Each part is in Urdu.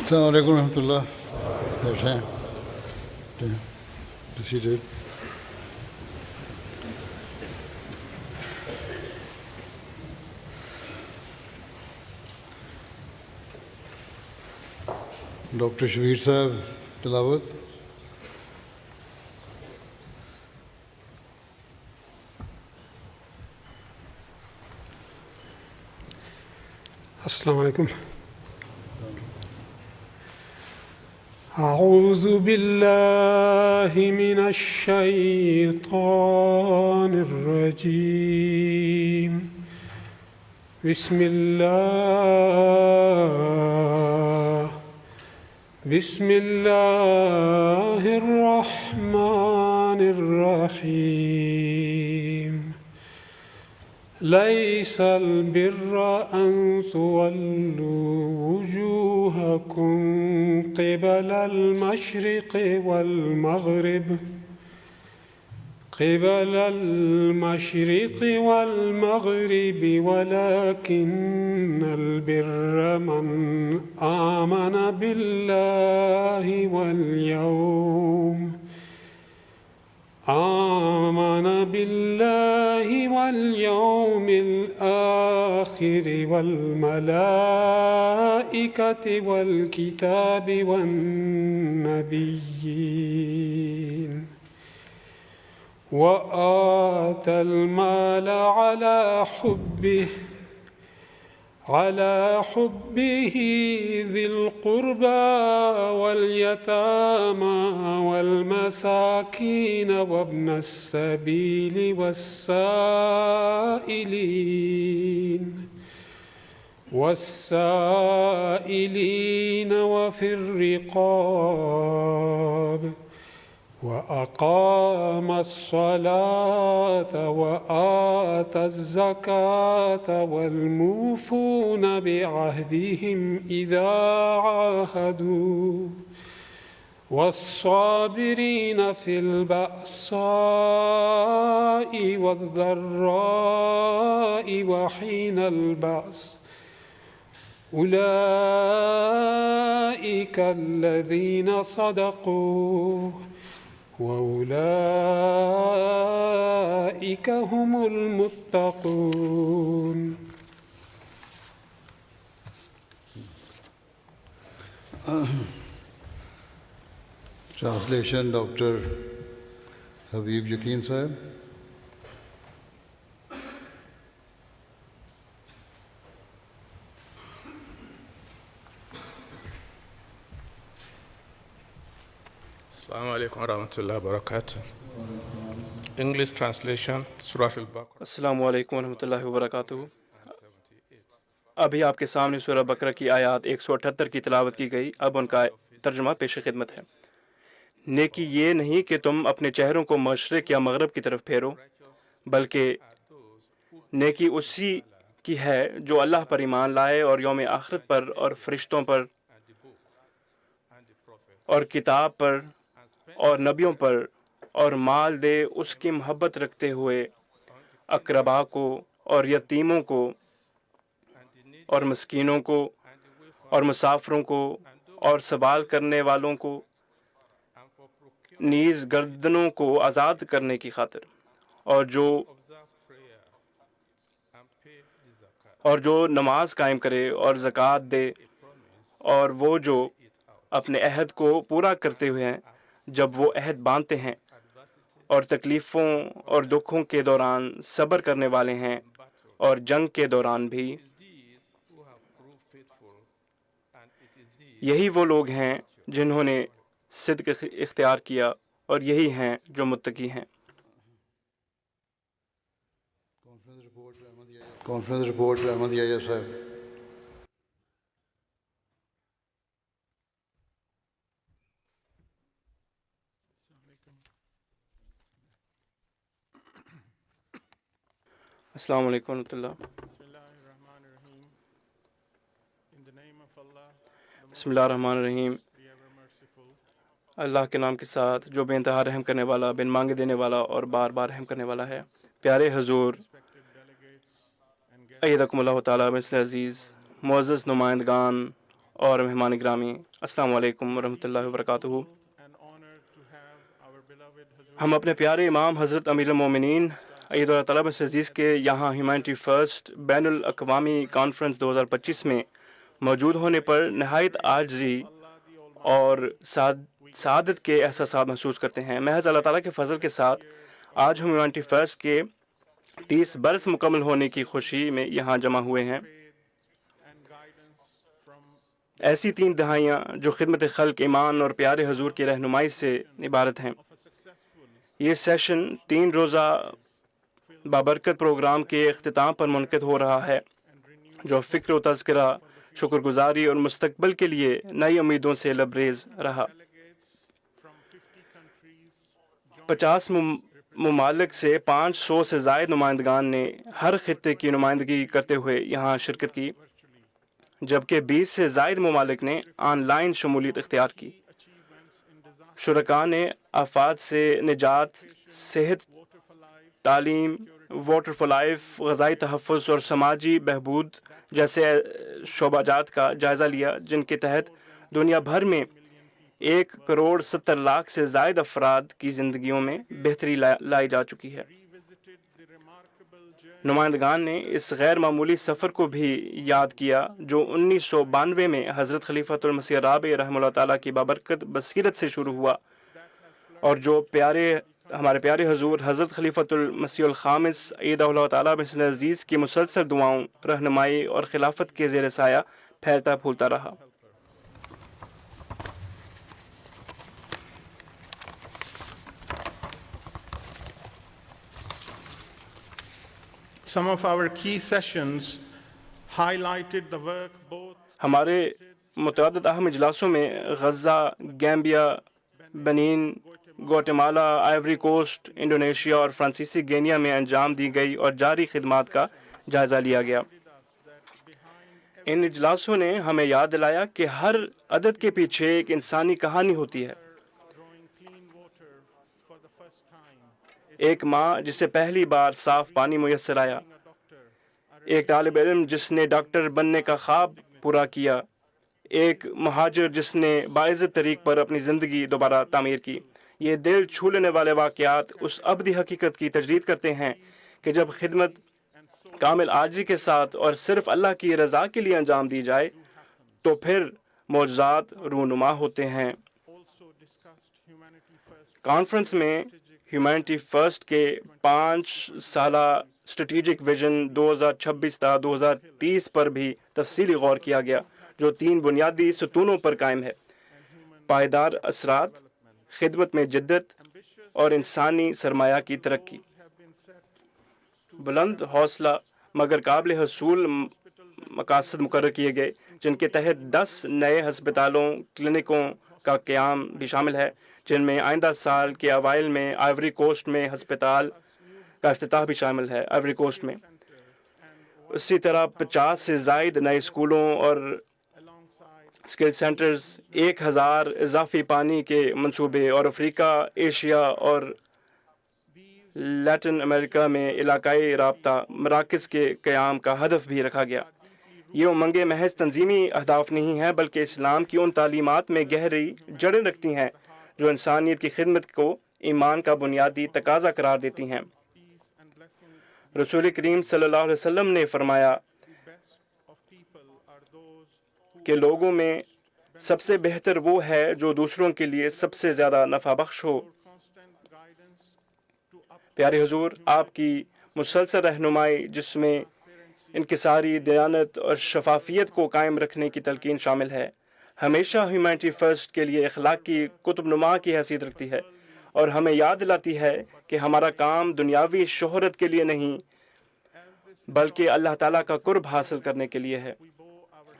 السلام علیکم ورحمۃ اللہ. بیٹھیں. Be seated. ڈاکٹر شبیر صاحب تلاوت. السلام علیکم. اعوذ باللہ من الشیطان الرجیم. بسم اللہ الرحمن الرحیم. ليس البر أن تولوا وجوهكم قبل المشرق والمغرب ولكن البر من آمن بالله واليوم الآخر والملائكة والكتاب والنبيين وآتى المال على حبه ذي القربى واليتامى والمساكين وابن السبيل والسائلين وفي الرقاب وأقام الصلاة وآتى الزكاة والموفون بعهدهم إذا عاهدوا والصابرين في البأساء والضراء وحين البأس أولئك الذين صدقوا وأولئك هم المتقون. ٹرانسلیشن ڈاکٹر حبیب یقین صاحب. السلام علیکم ورحمۃ اللہ وبرکاتہ. انگلش ٹرانسلیشن سورہ البقرہ. السلام علیکم ورحمۃ اللہ وبرکاتہ. ابھی آپ کے سامنے سورہ بقرہ کی آیات 178 کی تلاوت کی گئی. اب ان کا ترجمہ پیش خدمت ہے. نیکی یہ نہیں کہ تم اپنے چہروں کو مشرق یا مغرب کی طرف پھیرو، بلکہ نیکی اسی کی ہے جو اللہ پر ایمان لائے اور یوم آخرت پر اور فرشتوں پر اور کتاب پر اور نبیوں پر اور مال دے اس کی محبت رکھتے ہوئے اقربا کو اور یتیموں کو اور مسکینوں کو اور مسافروں کو اور سوال کرنے والوں کو، نیز گردنوں کو آزاد کرنے کی خاطر، اور جو نماز قائم کرے اور زکوٰۃ دے، اور وہ جو اپنے عہد کو پورا کرتے ہوئے ہیں جب وہ عہد باندھتے ہیں، اور تکلیفوں اور دکھوں کے دوران صبر کرنے والے ہیں، اور جنگ کے دوران بھی. یہی وہ لوگ ہیں جنہوں نے صدق اختیار کیا، اور یہی ہیں جو متقی ہیں. کانفرنس رپورٹ احمد یحییٰ صاحب. السلام علیکم ورحمۃ اللہ. بسم اللہ الرحمن الرحیم. اللہ کے نام کے ساتھ جو بے انتہا رحم کرنے والا، بن مانگے دینے والا اور بار بار رحم کرنے والا ہے. پیارے حضور، ایدکم اللہ تعالیٰ مثل عزیز، معزز نمائندگان اور مہمان گرامی، السلام علیکم ورحمۃ اللہ وبرکاتہ۔ ہم اپنے پیارے امام حضرت امیر المومنین عید اللہ تعالیٰ عزیز کے یہاں ہیومینٹی فرسٹ بین الاقوامی کانفرنس 2025 میں موجود ہونے پر نہایت عاجزی اور سعادت کے احساسات محسوس کرتے ہیں۔ محض اللہ تعالیٰ کے فضل کے ساتھ آج ہم ہیومینٹی فرسٹ کے 30 برس مکمل ہونے کی خوشی میں یہاں جمع ہوئے ہیں۔ ایسی 3 دہائیاں جو خدمت خلق، ایمان اور پیارے حضور کی رہنمائی سے عبارت ہیں۔ یہ سیشن 3 روزہ بابرکت پروگرام کے اختتام پر منعقد ہو رہا ہے، جو فکر و تذکرہ، شکر گزاری اور مستقبل کے لیے نئی امیدوں سے لبریز رہا۔ 50 ممالک سے 500 سے زائد نمائندگان نے ہر خطے کی نمائندگی کرتے ہوئے یہاں شرکت کی، جبکہ 20 سے زائد ممالک نے آن لائن شمولیت اختیار کی۔ شرکاء نے آفات سے نجات، صحت، تعلیم، واٹر فار لائف، غذائی تحفظ اور سماجی بہبود جیسے شعبات کا جائزہ لیا، جن کے تحت دنیا بھر میں 1.70 کروڑ سے زائد افراد کی زندگیوں میں بہتری لائی جا چکی ہے۔ نمائندگان نے اس غیر معمولی سفر کو بھی یاد کیا جو 1992 میں حضرت خلیفۃ المسیح الرابع رحمہ اللہ تعالیٰ کی بابرکت بصیرت سے شروع ہوا، اور جو ہمارے پیارے حضور حضرت خلیفۃ المسیح الخامس عید اللہ تعالیٰ بن عزیز کی مسلسل دعاؤں، رہنمائی اور خلافت کے زیر سایہ پھیلتا پھولتا رہا۔ Some of our key sessions highlighted the work both ہمارے متعدد اہم اجلاسوں میں Gaza, Gambia, Benin, Guatemala, Ivory Coast, Indonesia اور فرانسیسی گینیا میں انجام دی گئی اور جاری خدمات کا جائزہ لیا گیا۔ ان اجلاسوں نے ہمیں یاد دلایا کہ ہر عدد کے پیچھے ایک انسانی کہانی ہوتی ہے۔ drawing clean water for the first time, ایک ماں جسے پہلی بار صاف پانی میسر آیا، a doctor, ایک طالب علم جس نے ڈاکٹر بننے کا خواب پورا کیا، ایک مہاجر جس نے باعزت طریق پر اپنی زندگی دوبارہ تعمیر کی۔ یہ دل چھو لینے والے واقعات اس ابدی حقیقت کی تجدید کرتے ہیں کہ جب خدمت کامل عاجزی کے ساتھ اور صرف اللہ کی رضا کے لیے انجام دی جائے تو پھر معجزات رونما ہوتے ہیں۔ also discussed Humanity First conference میں ہیومینٹی فرسٹ کے 5 سالہ اسٹریٹجک ویژن 2026 تا 2030 پر بھی تفصیلی غور کیا گیا، جو 3 بنیادی ستونوں پر قائم ہے: پائیدار اثرات، خدمت میں جدت اور انسانی سرمایہ کی ترقی۔ بلند حوصلہ مگر قابل حصول مقاصد مقرر کیے گئے، جن کے تحت 10 نئے ہسپتالوں، کلینکوں کا قیام بھی شامل ہے، جن میں آئندہ سال کے اوائل میں آئیوری کوسٹ میں ہسپتال کا افتتاح بھی شامل ہے۔ آئیوری کوسٹ میں اسی طرح 50 سے زائد نئے اسکولوں اور اسکل سینٹرز، 1000 اضافی پانی کے منصوبے، اور افریقہ، ایشیا اور لیٹن امریکہ میں علاقائی رابطہ مراکز کے قیام کا ہدف بھی رکھا گیا۔ یہ امنگیں محض تنظیمی اہداف نہیں ہیں، بلکہ اسلام کی ان تعلیمات میں گہری جڑیں رکھتی ہیں جو انسانیت کی خدمت کو ایمان کا بنیادی تقاضا قرار دیتی ہیں۔ رسول کریم صلی اللہ علیہ وسلم نے فرمایا کہ لوگوں میں سب سے بہتر وہ ہے جو دوسروں کے لیے سب سے زیادہ نفع بخش ہو۔ پیارے حضور، آپ کی مسلسل رہنمائی جس میں انکساری، دیانت اور شفافیت کو قائم رکھنے کی تلقین شامل ہے، ہمیشہ ہیومینٹی فرسٹ کے لیے اخلاقی قطب نما کی حیثیت رکھتی ہے، اور ہمیں یاد دلاتی ہے کہ ہمارا کام دنیاوی شہرت کے لیے نہیں بلکہ اللہ تعالیٰ کا قرب حاصل کرنے کے لیے ہے۔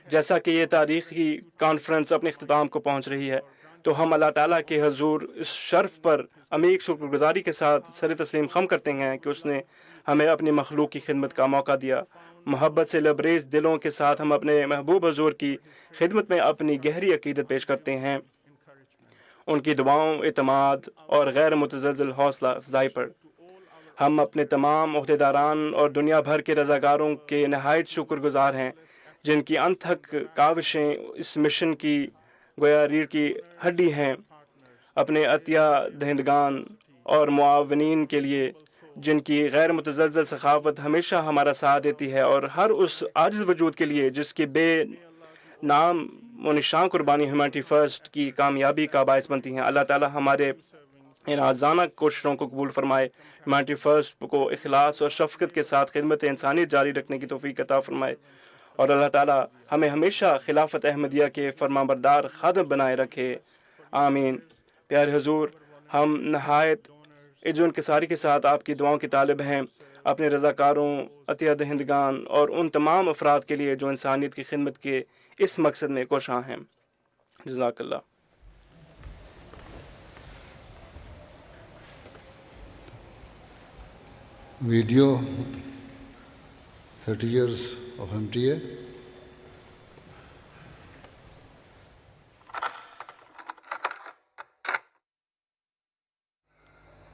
جیسا کہ یہ تاریخی کانفرنس اپنے اختتام کو پہنچ رہی ہے، تو ہم اللہ تعالیٰ کے حضور اس شرف پر عمیق شکر گزاری کے ساتھ سر تسلیم خم کرتے ہیں کہ اس نے ہمیں اپنی مخلوق کی خدمت کا موقع دیا۔ محبت سے لبریز دلوں کے ساتھ ہم اپنے محبوب حضور کی خدمت میں اپنی گہری عقیدت پیش کرتے ہیں، ان کی دعاؤں، اعتماد اور غیر متزلزل حوصلہ افزائی پر۔ ہم اپنے تمام عہدیداران اور دنیا بھر کے رضاکاروں کے نہایت شکر گزار ہیں جن کی انتھک کاوشیں اس مشن کی گویا ریڑھ کی ہڈی ہیں، اپنے عطیہ دہندگان اور معاونین کے لیے جن کی غیر متزلزل سخاوت ہمیشہ ہمارا ساتھ دیتی ہے، اور ہر اس عاجز وجود کے لیے جس کی بے نام و نشان قربانی ہیومینٹی فرسٹ کی کامیابی کا باعث بنتی ہیں۔ اللہ تعالیٰ ہمارے ان آزانہ کوششوں کو قبول فرمائے، ہیومینٹی فرسٹ کو اخلاص اور شفقت کے ساتھ خدمت انسانیت جاری رکھنے کی توفیق عطا فرمائے، اور اللہ تعالیٰ ہمیں ہمیشہ خلافت احمدیہ کے فرمانبردار خادم بنائے رکھے، آمین۔ پیارے حضور، ہم نہایت عجز و انکساری کے ساتھ آپ کی دعاؤں کے طالب ہیں، اپنے رضاکاروں، عطیہ دہندگان اور ان تمام افراد کے لیے جو انسانیت کی خدمت کے اس مقصد میں کوشاں ہیں۔ جزاک اللہ۔ Video 30 years of MTA.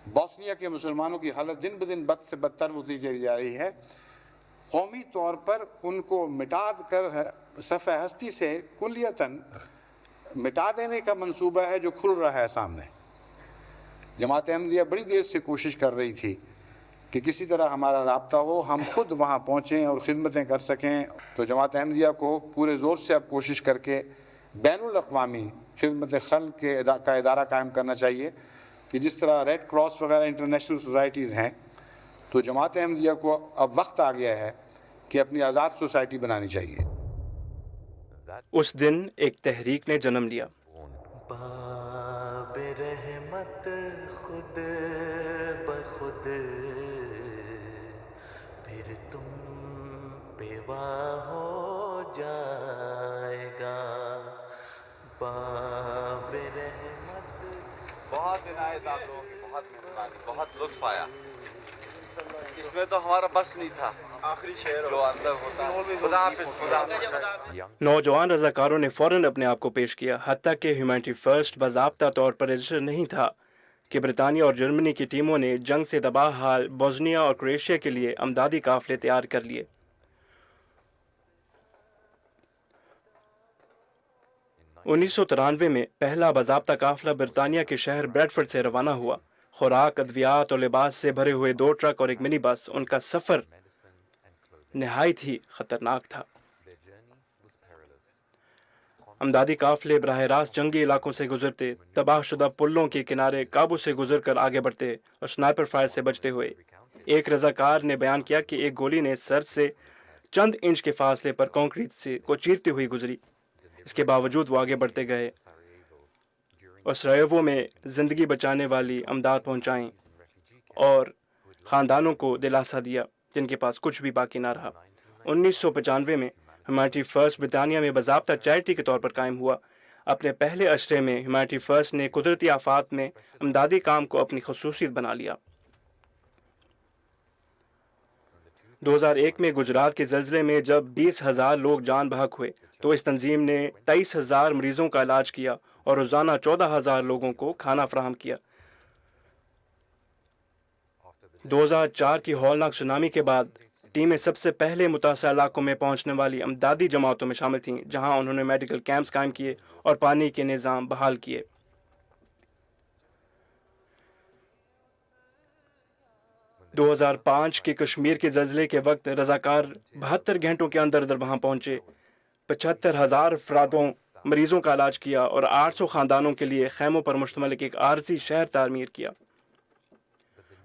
Bosnia کے مسلمانوں کی حالت دن بدن بد سے بدتر ہوتی چلی جا رہی ہے۔ قومی طور پر ان کو مٹا کر صفحہ ہستی سے کلیتاً مٹا دینے کا منصوبہ ہے جو کھل رہا ہے سامنے۔ جماعت احمدیہ بڑی دیر سے کوشش کر رہی تھی کہ کسی طرح ہمارا رابطہ ہو، ہم خود وہاں پہنچیں اور خدمتیں کر سکیں، تو جماعت احمدیہ کو پورے زور سے اب کوشش کر کے بین الاقوامی خدمت خلق کا ادارہ قائم کرنا چاہیے، کہ جس طرح ریڈ کراس وغیرہ انٹرنیشنل سوسائٹیز ہیں، تو جماعت احمدیہ کو اب وقت آ گیا ہے کہ اپنی آزاد سوسائٹی بنانی چاہیے۔ اس دن ایک تحریک نے جنم لیا۔ باب رحمت خود بخود پھر تم پہ واہ ہو جائے گا، باب رحمت۔ بہت عنایت آپ لوگوں کی، بہت مہربانی، بہت لطف آیا۔ اس میں تو ہمارا بس نہیں تھا، آخری شعر جو اندر ہوتا ہے۔ خدا حافظ، خدا حافظ۔ نوجوان رضاکاروں نے فوراً اپنے آپ کو پیش کیا، حتیٰ کہ ہیومینٹی فرسٹ باضابطہ طور پر رجسٹر نہیں تھا کہ برطانیہ اور جرمنی کی ٹیموں نے جنگ سے تباہ حال بوسنیا اور کروشیا کے لیے امدادی قافلے تیار کر لیے۔ 1993 میں پہلا باضابطہ قافلہ برطانیہ کے شہر بریڈفورڈ سے روانہ ہوا۔ خوراک، ادویات اور لباس سے بھرے ہوئے 2 ٹرک اور ایک منی بس۔ ان کا سفر نہایت ہی خطرناک تھا۔ امدادی قافلے براہ راست جنگی علاقوں سے گزرتے، تباہ شدہ پلوں کے کنارے قابو سے گزر کر آگے بڑھتے اور سنائپر فائر سے بچتے ہوئے۔ ایک رضاکار نے بیان کیا کہ ایک گولی نے سر سے چند انچ کے فاصلے پر کنکریٹ سے کو چیرتے ہوئی گزری۔ اس کے باوجود وہ آگے بڑھتے گئے اور سرائیوو میں زندگی بچانے والی امداد پہنچائیں اور خاندانوں کو دلاسا دیا جن کے پاس کچھ بھی باقی نہ رہا۔ 1995 میں ہیومینٹی فرسٹ برطانیہ میں باضابطہ چیریٹی کے طور پر قائم ہوا۔ اپنے پہلے اشرے میں ہیومینٹی فرسٹ نے قدرتی آفات میں امدادی کام کو اپنی خصوصیت بنا لیا۔ 2001 میں گجرات کے زلزلے میں جب 20,000 لوگ جان بحق ہوئے تو اس تنظیم نے 23,000 مریضوں کا علاج کیا اور روزانہ 14,000 لوگوں کو کھانا فراہم کیا۔ 2004 کی ہولناک سونامی کے بعد ٹیمیں سب سے پہلے متاثرہ علاقوں میں پہنچنے والی امدادی جماعتوں میں شامل تھیں، جہاں انہوں نے میڈیکل کیمپس قائم کیے اور پانی کے نظام بحال کیے۔ دو 2005 کے کشمیر کے زلزلے کے وقت رضاکار 72 گھنٹوں کے اندر وہاں پہنچے، 75,000 افرادوں مریضوں کا علاج کیا اور 800 خاندانوں کے لیے خیموں پر مشتمل ایک عارضی شہر تعمیر کیا۔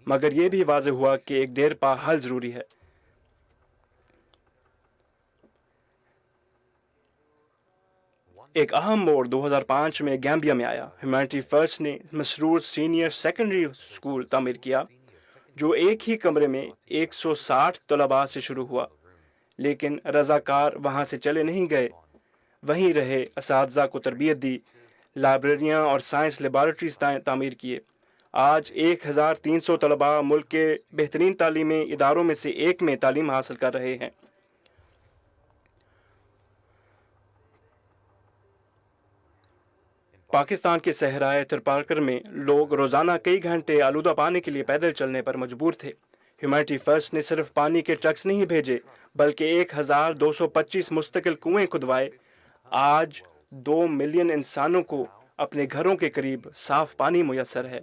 مگر یہ بھی واضح ہوا کہ ایک دیر پا حل ضروری ہے۔ ایک اہم موڑ 2005 میں گیمبیا میں آیا۔ ہیومینٹی فرسٹ نے مسرور سینئر سیکنڈری اسکول تعمیر کیا، جو ایک ہی کمرے میں 160 طلباء سے شروع ہوا، لیکن رضاکار وہاں سے چلے نہیں گئے، وہیں رہے، اساتذہ کو تربیت دی، لائبریریاں اور سائنس لیبارٹریز تعمیر کیے۔ آج 1,300 طلباء ملک کے بہترین تعلیمی اداروں میں سے ایک میں تعلیم حاصل کر رہے ہیں۔ پاکستان کے صحرائے تھرپارکر میں لوگ روزانہ کئی گھنٹے آلودہ پانی کے لیے پیدل چلنے پر مجبور تھے۔ ہیومینٹی فرسٹ نے صرف پانی کے ٹرکس نہیں بھیجے بلکہ 1225 مستقل کنویں کھدوائے آج 2 ملین انسانوں کو اپنے گھروں کے قریب صاف پانی میسر ہے۔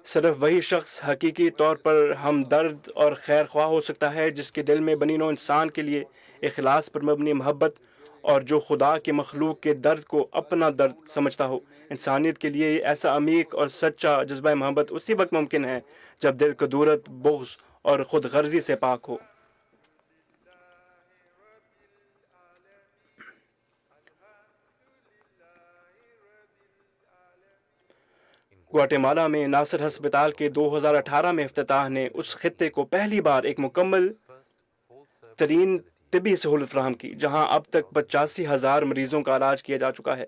صرف وہی شخص حقیقی طور پر ہمدرد اور خیر خواہ ہو سکتا ہے جس کے دل میں بنی نوع انسان کے لیے اخلاص پر مبنی محبت اور جو خدا کے مخلوق کے درد کو اپنا درد سمجھتا ہو۔ انسانیت کے لیے ایسا عمیق اور سچا جذبہ محبت اسی وقت ممکن ہے جب دل کدورت، بغض اور خود غرضی سے پاک ہو۔ گواٹے میں ناصر ہسپتال کے 2018 میں افتتاح نے اس خطے کو پہلی بار ایک مکمل ترین طبی سہولت فراہم کی، جہاں اب تک 85,000 مریضوں کا علاج کیا جا چکا ہے۔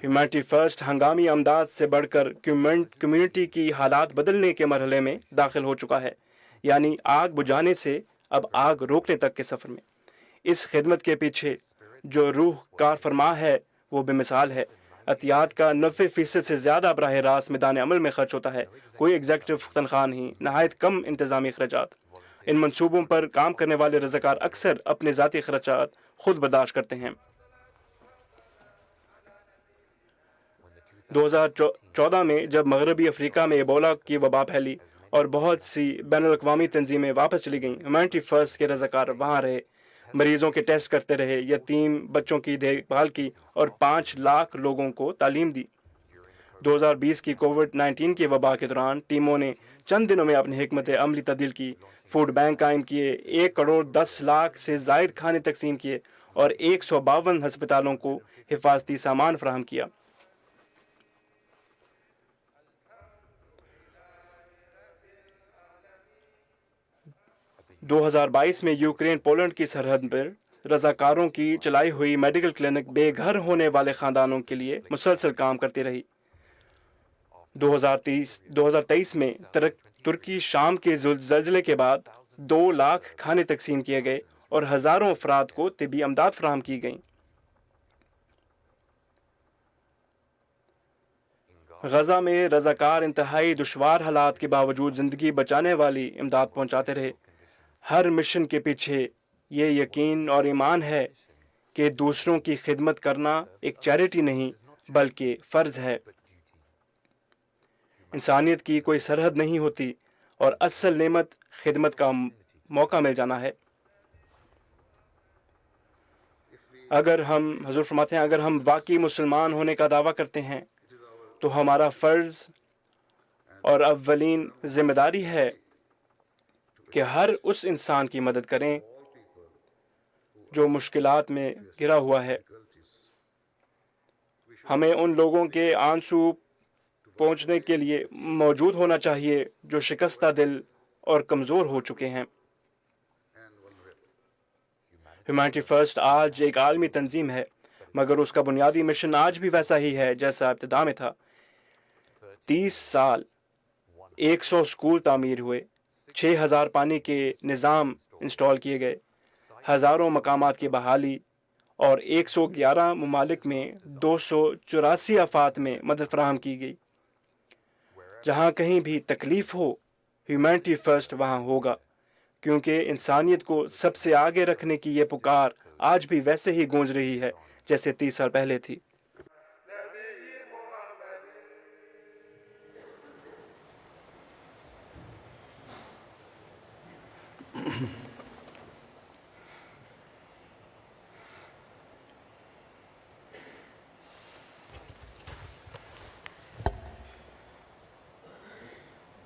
ہیومینٹی فرسٹ ہنگامی امداد سے بڑھ کر کمیونٹی کی حالات بدلنے کے مرحلے میں داخل ہو چکا ہے، یعنی آگ بجھانے سے اب آگ روکنے تک کے سفر میں۔ اس خدمت کے پیچھے جو روح کار فرما ہے وہ بے مثال ہے۔ عطیات کا 90% سے زیادہ براہ راست میدان عمل میں خرچ ہوتا ہے، کوئی ایگزیکٹو تنخواہ نہیں، نہایت کم انتظامی اخراجات۔ ان منصوبوں پر کام کرنے والے رضاکار اکثر اپنے ذاتی اخراجات خود برداشت کرتے ہیں۔ 2014 میں جب مغربی افریقہ میں ایبولا کی وبا پھیلی اور بہت سی بین الاقوامی تنظیمیں واپس چلی گئیں، ہیومینٹی فرسٹ کے رضاکار وہاں رہے، مریضوں کے ٹیسٹ کرتے رہے، یتیم بچوں کی دیکھ بھال کی اور 5 لاکھ لوگوں کو تعلیم دی۔ 2020 کی کووڈ-19 کی وبا کے دوران ٹیموں نے چند دنوں میں اپنی حکمت عملی تبدیل کی، فوڈ بینک قائم کیے، 1 کروڑ 10 لاکھ سے زائد کھانے تقسیم کیے اور 152 ہسپتالوں کو حفاظتی سامان فراہم کیا۔ دو 2022 میں یوکرین پولینڈ کی سرحد پر رضاکاروں کی چلائی ہوئی میڈیکل کلینک بے گھر ہونے والے خاندانوں کے لیے مسلسل کام کرتی رہی۔ 2023 میں ترکی شام کے زلزلے کے بعد 2 لاکھ کھانے تقسیم کیے گئے اور ہزاروں افراد کو طبی امداد فراہم کی گئیں۔ غزہ میں رضاکار انتہائی دشوار حالات کے باوجود زندگی بچانے والی امداد پہنچاتے رہے۔ ہر مشن کے پیچھے یہ یقین اور ایمان ہے کہ دوسروں کی خدمت کرنا ایک چیریٹی نہیں بلکہ فرض ہے۔ انسانیت کی کوئی سرحد نہیں ہوتی اور اصل نعمت خدمت کا موقع مل جانا ہے۔ حضور فرماتے ہیں اگر ہم واقعی مسلمان ہونے کا دعویٰ کرتے ہیں تو ہمارا فرض اور اولین ذمہ داری ہے کہ ہر اس انسان کی مدد کریں جو مشکلات میں گھرا ہوا ہے۔ ہمیں ان لوگوں کے آنسو پہنچنے کے لیے موجود ہونا چاہیے جو شکستہ دل اور کمزور ہو چکے ہیں۔ ہیومینٹی فرسٹ آج ایک عالمی تنظیم ہے، مگر اس کا بنیادی مشن آج بھی ویسا ہی ہے جیسا ابتدا میں تھا۔ 30 سال، 100 اسکول تعمیر ہوئے، 6000 پانی کے نظام انسٹال کیے گئے، ہزاروں مقامات کی بحالی اور 111 ممالک میں 284 آفات میں مدد فراہم کی گئی۔ جہاں کہیں بھی تکلیف ہو، ہیومینٹی فرسٹ وہاں ہوگا، کیونکہ انسانیت کو سب سے آگے رکھنے کی یہ پکار آج بھی ویسے ہی گونج رہی ہے جیسے 30 سال پہلے تھی۔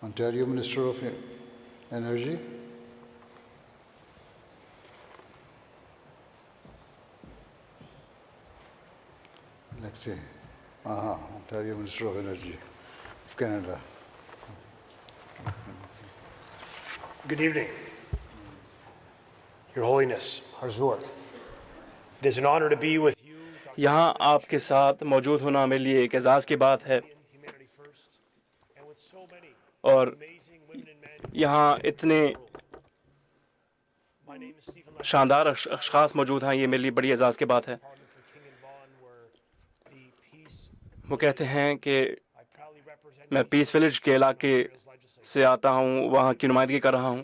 Ontario Minister of Energy. Let's see. Ontario Minister of Energy of Canada. Good evening, Your Holiness, Harzur. It is an honor to be with you. یہاں آپ کے ساتھ موجود ہونا میرے لیے ایک اعزاز کی بات ہے، اور یہاں اتنے شاندار اشخاص موجود ہیں، یہ میرے لیے بڑی اعزاز کی بات ہے۔ وہ کہتے ہیں کہ میں پیس ولیج کے علاقے سے آتا ہوں، وہاں کی نمائندگی کر رہا ہوں،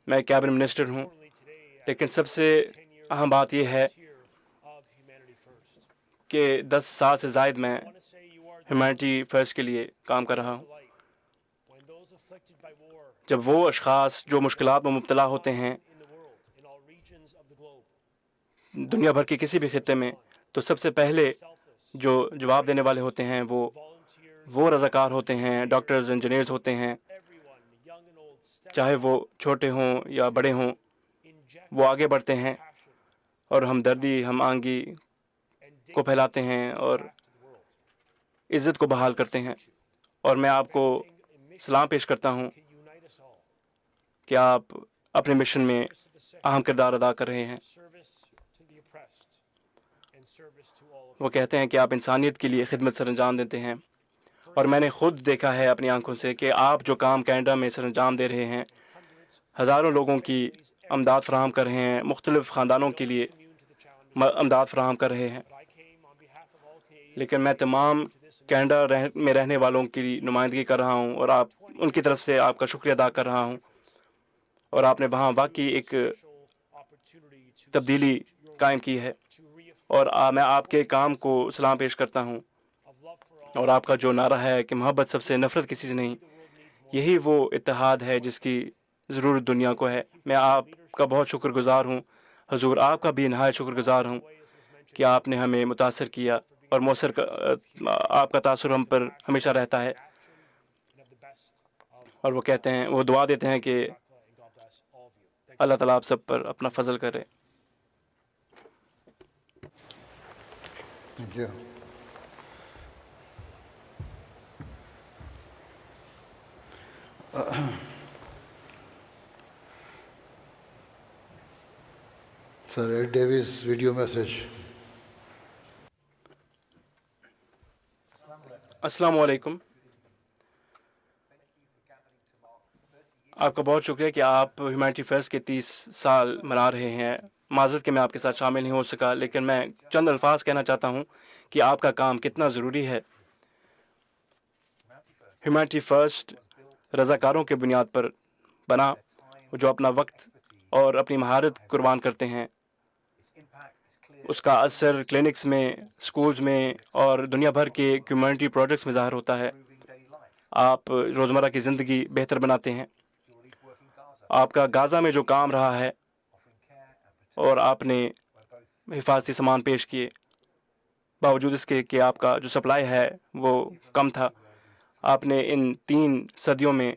میں کیبنٹ منسٹر ہوں، لیکن سب سے اہم بات یہ ہے کہ 10 سال سے زائد میں ہیومینٹی فرسٹ کے لیے کام کر رہا ہوں۔ جب وہ اشخاص جو مشکلات میں مبتلا ہوتے ہیں دنیا بھر کے کسی بھی خطے میں، تو سب سے پہلے جو جواب دینے والے ہوتے ہیں وہ رضاکار ہوتے ہیں، ڈاکٹرز، انجینئرز ہوتے ہیں، چاہے وہ چھوٹے ہوں یا بڑے ہوں، وہ آگے بڑھتے ہیں اور ہمدردی، ہم آہنگی کو پھیلاتے ہیں اور عزت کو بحال کرتے ہیں۔ اور میں آپ کو سلام پیش کرتا ہوں کہ آپ اپنے مشن میں اہم کردار ادا کر رہے ہیں۔ وہ کہتے ہیں کہ آپ انسانیت کے لیے خدمت سر انجام دیتے ہیں، اور میں نے خود دیکھا ہے اپنی آنکھوں سے کہ آپ جو کام کینیڈا میں سر انجام دے رہے ہیں، ہزاروں لوگوں کی امداد فراہم کر رہے ہیں، مختلف خاندانوں کے لیے امداد فراہم کر رہے ہیں۔ لیکن میں تمام کینیڈا میں رہنے والوں کی نمائندگی کر رہا ہوں اور آپ ان کی طرف سے آپ کا شکریہ ادا کر رہا ہوں، اور آپ نے وہاں واقعی ایک تبدیلی قائم کی ہے، اور میں آپ کے کام کو سلام پیش کرتا ہوں۔ اور آپ کا جو نعرہ ہے کہ محبت سب سے، نفرت کسی سے نہیں، یہی وہ اتحاد ہے جس کی ضرورت دنیا کو ہے۔ میں آپ کا بہت شکر گزار ہوں، حضور آپ کا بھی نہایت شکر گزار ہوں کہ آپ نے ہمیں متاثر کیا، اور آپ کا تاثر ہم پر ہمیشہ رہتا ہے۔ اور وہ کہتے ہیں، وہ دعا دیتے ہیں کہ اللہ تعالیٰ آپ سب پر اپنا فضل کرے۔ Thank you. Sir Ed Davis video message. السلام علیکم، آپ کا بہت شکریہ کہ آپ ہیومینٹی فرسٹ کے 30 سال منا رہے ہیں۔ معذرت کہ میں آپ کے ساتھ شامل نہیں ہو سکا، لیکن میں چند الفاظ کہنا چاہتا ہوں کہ آپ کا کام کتنا ضروری ہے۔ ہیومینٹی فرسٹ رضاکاروں کے بنیاد پر بنا، جو اپنا وقت اور اپنی مہارت قربان کرتے ہیں۔ اس کا اثر کلینکس میں، سکولز میں اور دنیا بھر کے کمیونٹی پروجیکٹس میں ظاہر ہوتا ہے۔ آپ روزمرہ کی زندگی بہتر بناتے ہیں۔ آپ کا غازہ میں جو کام رہا ہے، اور آپ نے حفاظتی سامان پیش کیے، باوجود اس کے کہ آپ کا جو سپلائی ہے وہ کم تھا، آپ نے ان 3 صدیوں میں،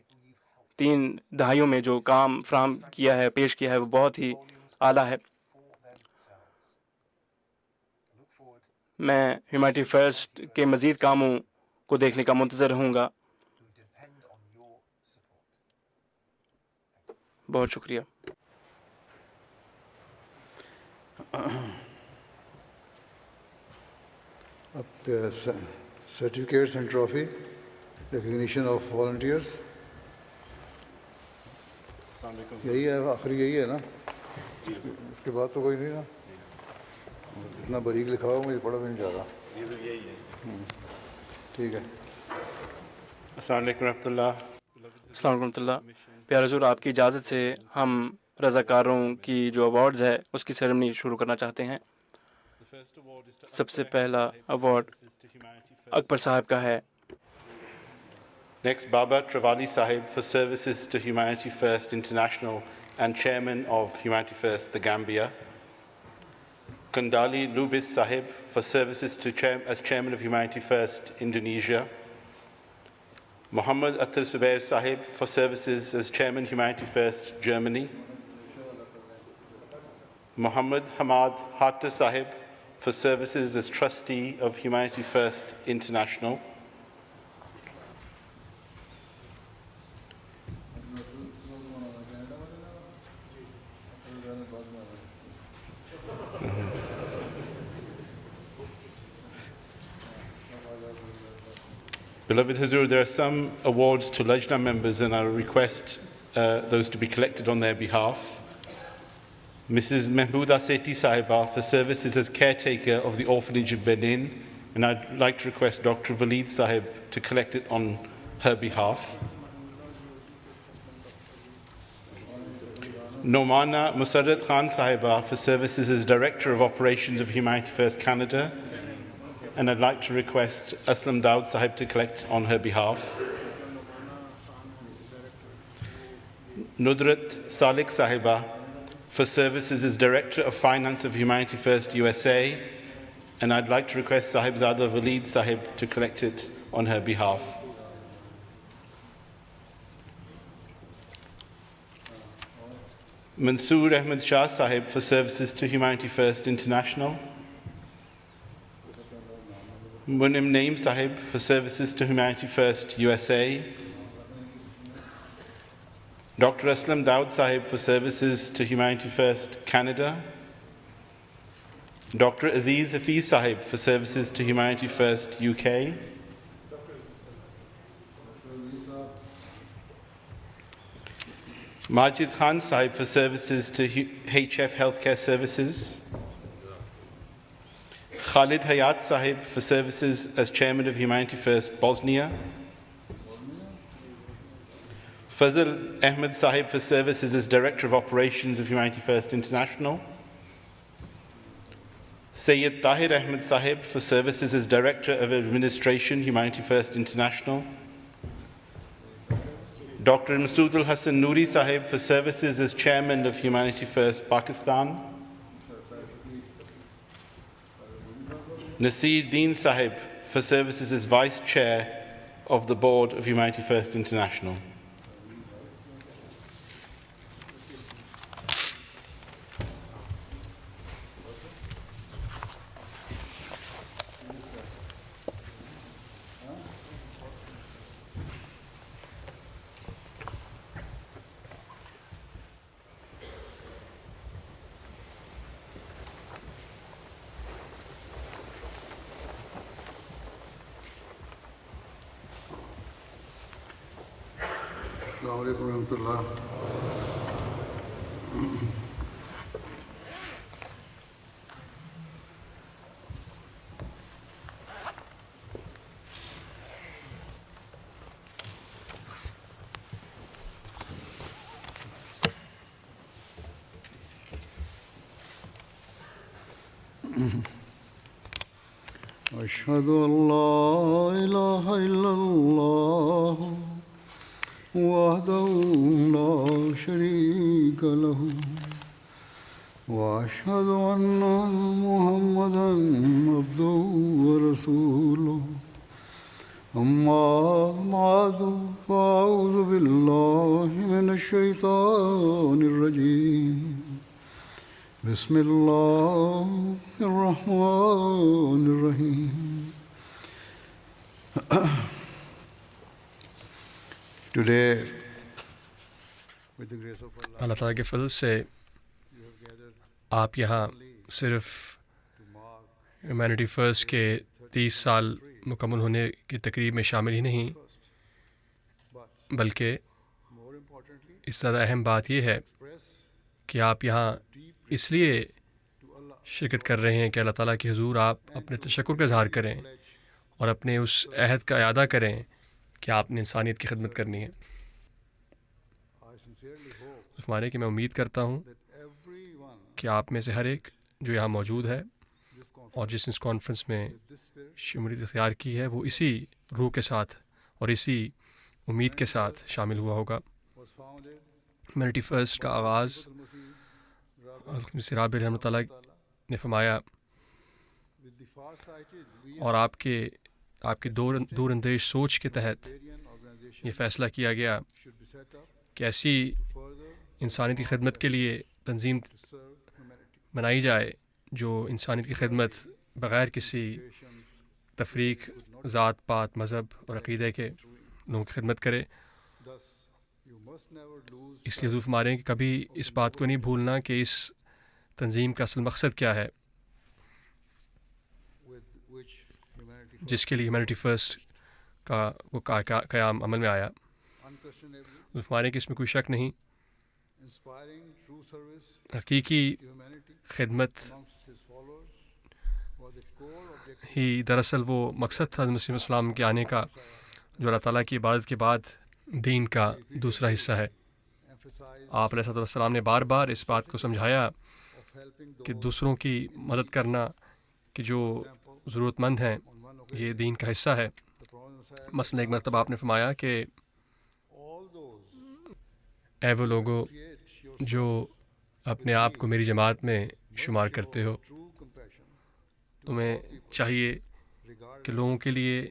3 دہائیوں میں جو کام فراہم کیا ہے، پیش کیا ہے، وہ بہت ہی اعلیٰ ہے۔ میں ہیومینٹی فرسٹ کے مزید کاموں کو دیکھنے کا منتظر رہوں گا۔ بہت شکریہ۔ Certificates and trophy, recognition of volunteers. یہی ہے آخری، یہی ہے نا، اس کے بعد تو کوئی نہیں نا؟ اتنا باریک لکھا ہوا مجھے پڑھا بھی نہیں جا رہا۔ ٹھیک ہے۔ السلام علیکم ورحمۃ اللہ۔ السلام علیکم ورحمۃ اللہ۔ پیارے حضور، آپ کی اجازت سے ہم رضاکاروں کی جو ایوارڈز ہے اس کی سیریمنی شروع کرنا چاہتے ہیں۔ سب سے پہلا ایوارڈ اکبر صاحب کا ہے۔ Next, Baba Travali Sahib for services to Humanity First International and Chairman of Humanity First, the Gambia. Kandali Lubis Sahib for services as Chairman of Humanity First, Indonesia. Muhammad Atar Zubair Sahib for services as Chairman Humanity First, Germany. Muhammad Hamad Hatta Sahib for services as Trustee of Humanity First International. Beloved Hazur, there are some awards to Lajna members, and I request those to be collected on their behalf. Mrs. Mehbooda Sethi Sahiba for services as caretaker of the orphanage of Benin, and I'd like to request Dr. Waleed Sahib to collect it on her behalf. Nomana Musarrat Khan Sahiba for services as Director of Operations of Humanity First Canada, and I'd like to request Aslam Daud Sahib to collect on her behalf. Nudrat Salik Sahiba for services as Director of Finance of Humanity First USA, and I'd like to request Sahibzada Waleed Sahib to collect it on her behalf. Mansoor Ahmed Shah Sahib for services to Humanity First International. Munim Naim Sahib for services to Humanity First USA. Dr. Aslam Daud Sahib for services to Humanity First Canada. Dr. Aziz Hafiz Sahib for services to Humanity First UK. Majid Khan Sahib for services to HF Healthcare Services. Khalid Hayat Sahib for services as Chairman of Humanity First Bosnia. Fazil Ahmed Sahib for services as Director of Operations of Humanity First International. Sayyid Tahir Ahmed Sahib for services as Director of Administration, Humanity First International. Dr. Masood al-Hassan Noori Sahib for services as Chairman of Humanity First Pakistan. Nasir Deen Sahib for services as Vice Chair of the Board of Humanity First International. السلام علیکم ورحمۃ اللہ. أشهد أن لا إله إلا الله وحده لا شريك له وأشهد أن محمدًا عبده ورسوله أما بعد فأعوذ بالله من الشيطان الرجيم بسم الله الرحمن الرحيم. Today, with the grace of Allah, اللہ تعالیٰ کے فضل سے آپ یہاں صرف ہیومینٹی فرسٹ کے 30 سال مکمل ہونے کی تقریب میں شامل ہی نہیں، بلکہ اس سے زیادہ اہم بات یہ ہے کہ آپ یہاں اس لیے شرکت کر رہے ہیں کہ اللہ تعالیٰ کے حضور آپ اپنے تشکر کا اظہار کریں اور اپنے اس عہد کا اعادہ کریں کہ آپ نے انسانیت کی خدمت کرنی ہے. فرمانے کہ میں امید کرتا ہوں کہ آپ میں سے ہر ایک جو یہاں موجود ہے اور جس نے اس کانفرنس میں شمولیت اختیار کی ہے وہ اسی روح کے ساتھ اور اسی امید کے ساتھ شامل ہوا ہوگا. ہیومینٹی فرسٹ کا آغاز حضرت مسیح رابع رحمۃ اللہ نے فرمایا اور آپ کے دور اندیش سوچ کے تحت یہ فیصلہ کیا گیا کہ ایسی انسانیت کی خدمت کے لیے تنظیم بنائی جائے جو انسانیت کی خدمت بغیر کسی تفریق، ذات پات، مذہب اور عقیدے کے لوگوں کی خدمت کرے. اس لیے حضور فرما رہے ہیں کہ کبھی اس بات کو نہیں بھولنا کہ اس تنظیم کا اصل مقصد کیا ہے جس کے لیے ہیومینٹی فرسٹ کا وہ قیام عمل میں آیا. فرمانے کہ اس میں کوئی شک نہیں، حقیقی خدمت ہی دراصل وہ مقصد تھا مسیح السلام کے آنے کا، جو اللہ تعالیٰ کی عبادت کے بعد دین کا دوسرا حصہ ہے۔ آپ علیہ السلام نے بار بار اس بات کو سمجھایا کہ دوسروں کی مدد کرنا کہ جو ضرورت مند ہیں یہ دین کا حصہ ہے۔ مثلا ایک مرتبہ آپ نے فرمایا کہ اے وہ لوگوں جو اپنے آپ کو میری جماعت میں شمار کرتے ہو، تمہیں چاہیے کہ لوگوں کے لیے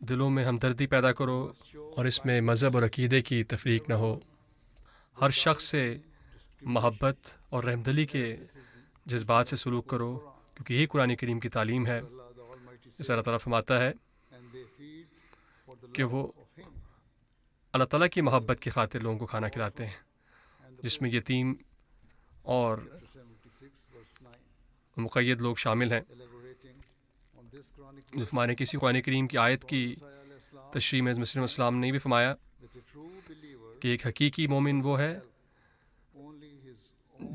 دلوں میں ہمدردی پیدا کرو اور اس میں مذہب اور عقیدے کی تفریق نہ ہو۔ ہر شخص سے محبت اور رحمدلی کے جذبات سے سلوک کرو، کیونکہ یہی قرآن کریم کی تعلیم ہے۔ اس اللہ تعالیٰ فرماتا ہے کہ وہ اللہ تعالیٰ کی محبت کی خاطر لوگوں کو کھانا کھلاتے ہیں، جس میں یتیم اور مقید لوگ شامل ہیں۔ فرمانے کسی قرآن کریم کی آیت کی تشریح میں مسیح السلام نے بھی فرمایا کہ ایک حقیقی مومن وہ ہے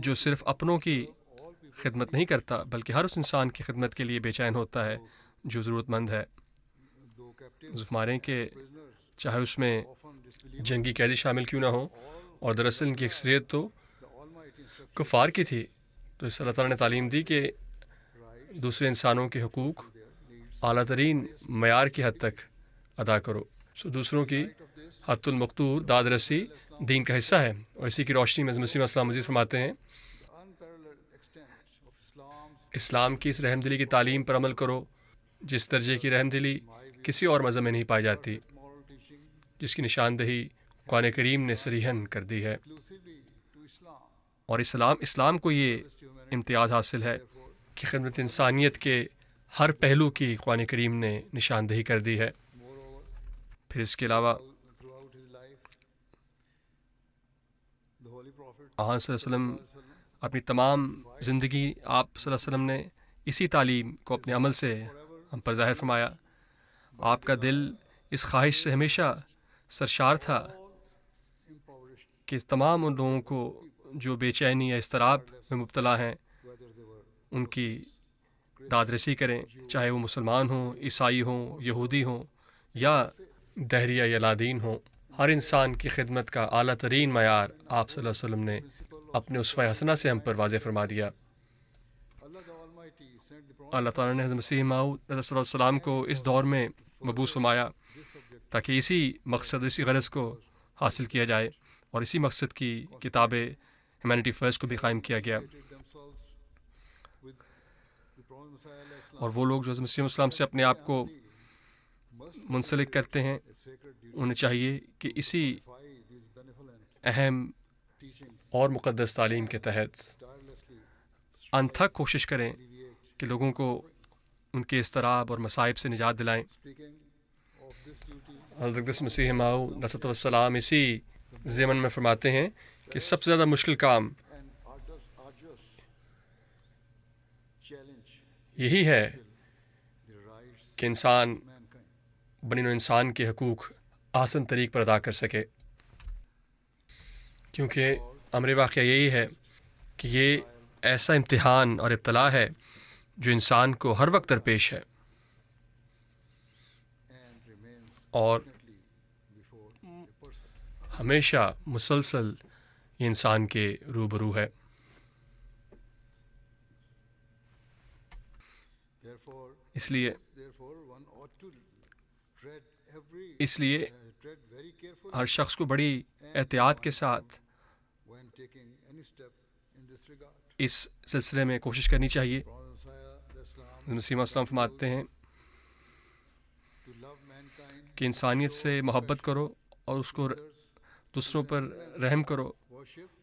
جو صرف اپنوں کی خدمت نہیں کرتا بلکہ ہر اس انسان کی خدمت کے لیے بے چین ہوتا ہے جو ضرورت مند ہے۔ فرمانے کہ چاہے اس میں جنگی قیدی شامل کیوں نہ ہوں، اور دراصل ان کی اکثریت تو کفار کی تھی، تو اس اللہ تعالیٰ نے تعلیم دی کہ دوسرے انسانوں کے حقوق اعلیٰ ترین معیار کی حد تک ادا کرو۔ دوسروں کی حت المقتور داد رسی دین کا حصہ ہے، اور اسی کی روشنی میں مسیح السلام مزید فرماتے ہیں اسلام کی اس رحمدلی کی تعلیم پر عمل کرو جس درجے کی رحمدلی کسی اور مذہب میں نہیں پائی جاتی، جس کی نشاندہی قرآن کریم نے صریحاً کر دی ہے، اور اسلام کو یہ امتیاز حاصل ہے کہ خدمت انسانیت کے ہر پہلو کی قرآن کریم نے نشاندہی کر دی ہے۔ پھر اس کے علاوہ آن صلی اللہ علیہ وسلم اپنی تمام زندگی آپ صلی اللہ علیہ وسلم نے اسی تعلیم کو اپنے عمل سے ہم پر ظاہر فرمایا۔ آپ کا دل اس خواہش سے ہمیشہ سرشار تھا کہ تمام ان لوگوں کو جو بے چینی یا اضطراب میں مبتلا ہیں ان کی داد رسی کریں، چاہے وہ مسلمان ہوں، عیسائی ہوں، یہودی ہوں یا دہریہ یا لادین ہوں۔ ہر انسان کی خدمت کا اعلیٰ ترین معیار آپ صلی اللہ علیہ وسلم نے اپنے اسوہ حسنہ سے ہم پر واضح فرما دیا۔ اللہ تعالیٰ نے حضرت مسیح موعود علیہ السلام کو اس دور میں مبعوث فرمایا تاکہ اسی مقصد، اسی غرض کو حاصل کیا جائے، اور اسی مقصد کی کتاب ہیومینٹی فرسٹ کو بھی قائم کیا گیا۔ اور وہ لوگ جو حضرت مسیح السلام سے اپنے آپ کو منسلک کرتے ہیں انہیں چاہیے کہ اسی اہم اور مقدس تعلیم کے تحت انتھک کوشش کریں کہ لوگوں کو ان کے اضطراب اور مصائب سے نجات دلائیں۔ حضرت مسیح موعود علیہ الصلوۃ والسلام اسی ضمن میں فرماتے ہیں کہ سب سے زیادہ مشکل کام یہی ہے کہ انسان بنی نوع انسان کے حقوق آسان طریق پر ادا کر سکے، کیونکہ امر واقعہ یہی ہے کہ یہ ایسا امتحان اور ابتلا ہے جو انسان کو ہر وقت درپیش ہے اور ہمیشہ مسلسل یہ انسان کے روبرو ہے۔ اس لیے ہر شخص کو بڑی احتیاط کے ساتھ اس سلسلے میں کوشش کرنی چاہیے۔ مسیح السلام فرماتے ہیں کہ انسانیت سے محبت کرو اور اس کو دوسروں پر رحم کرو،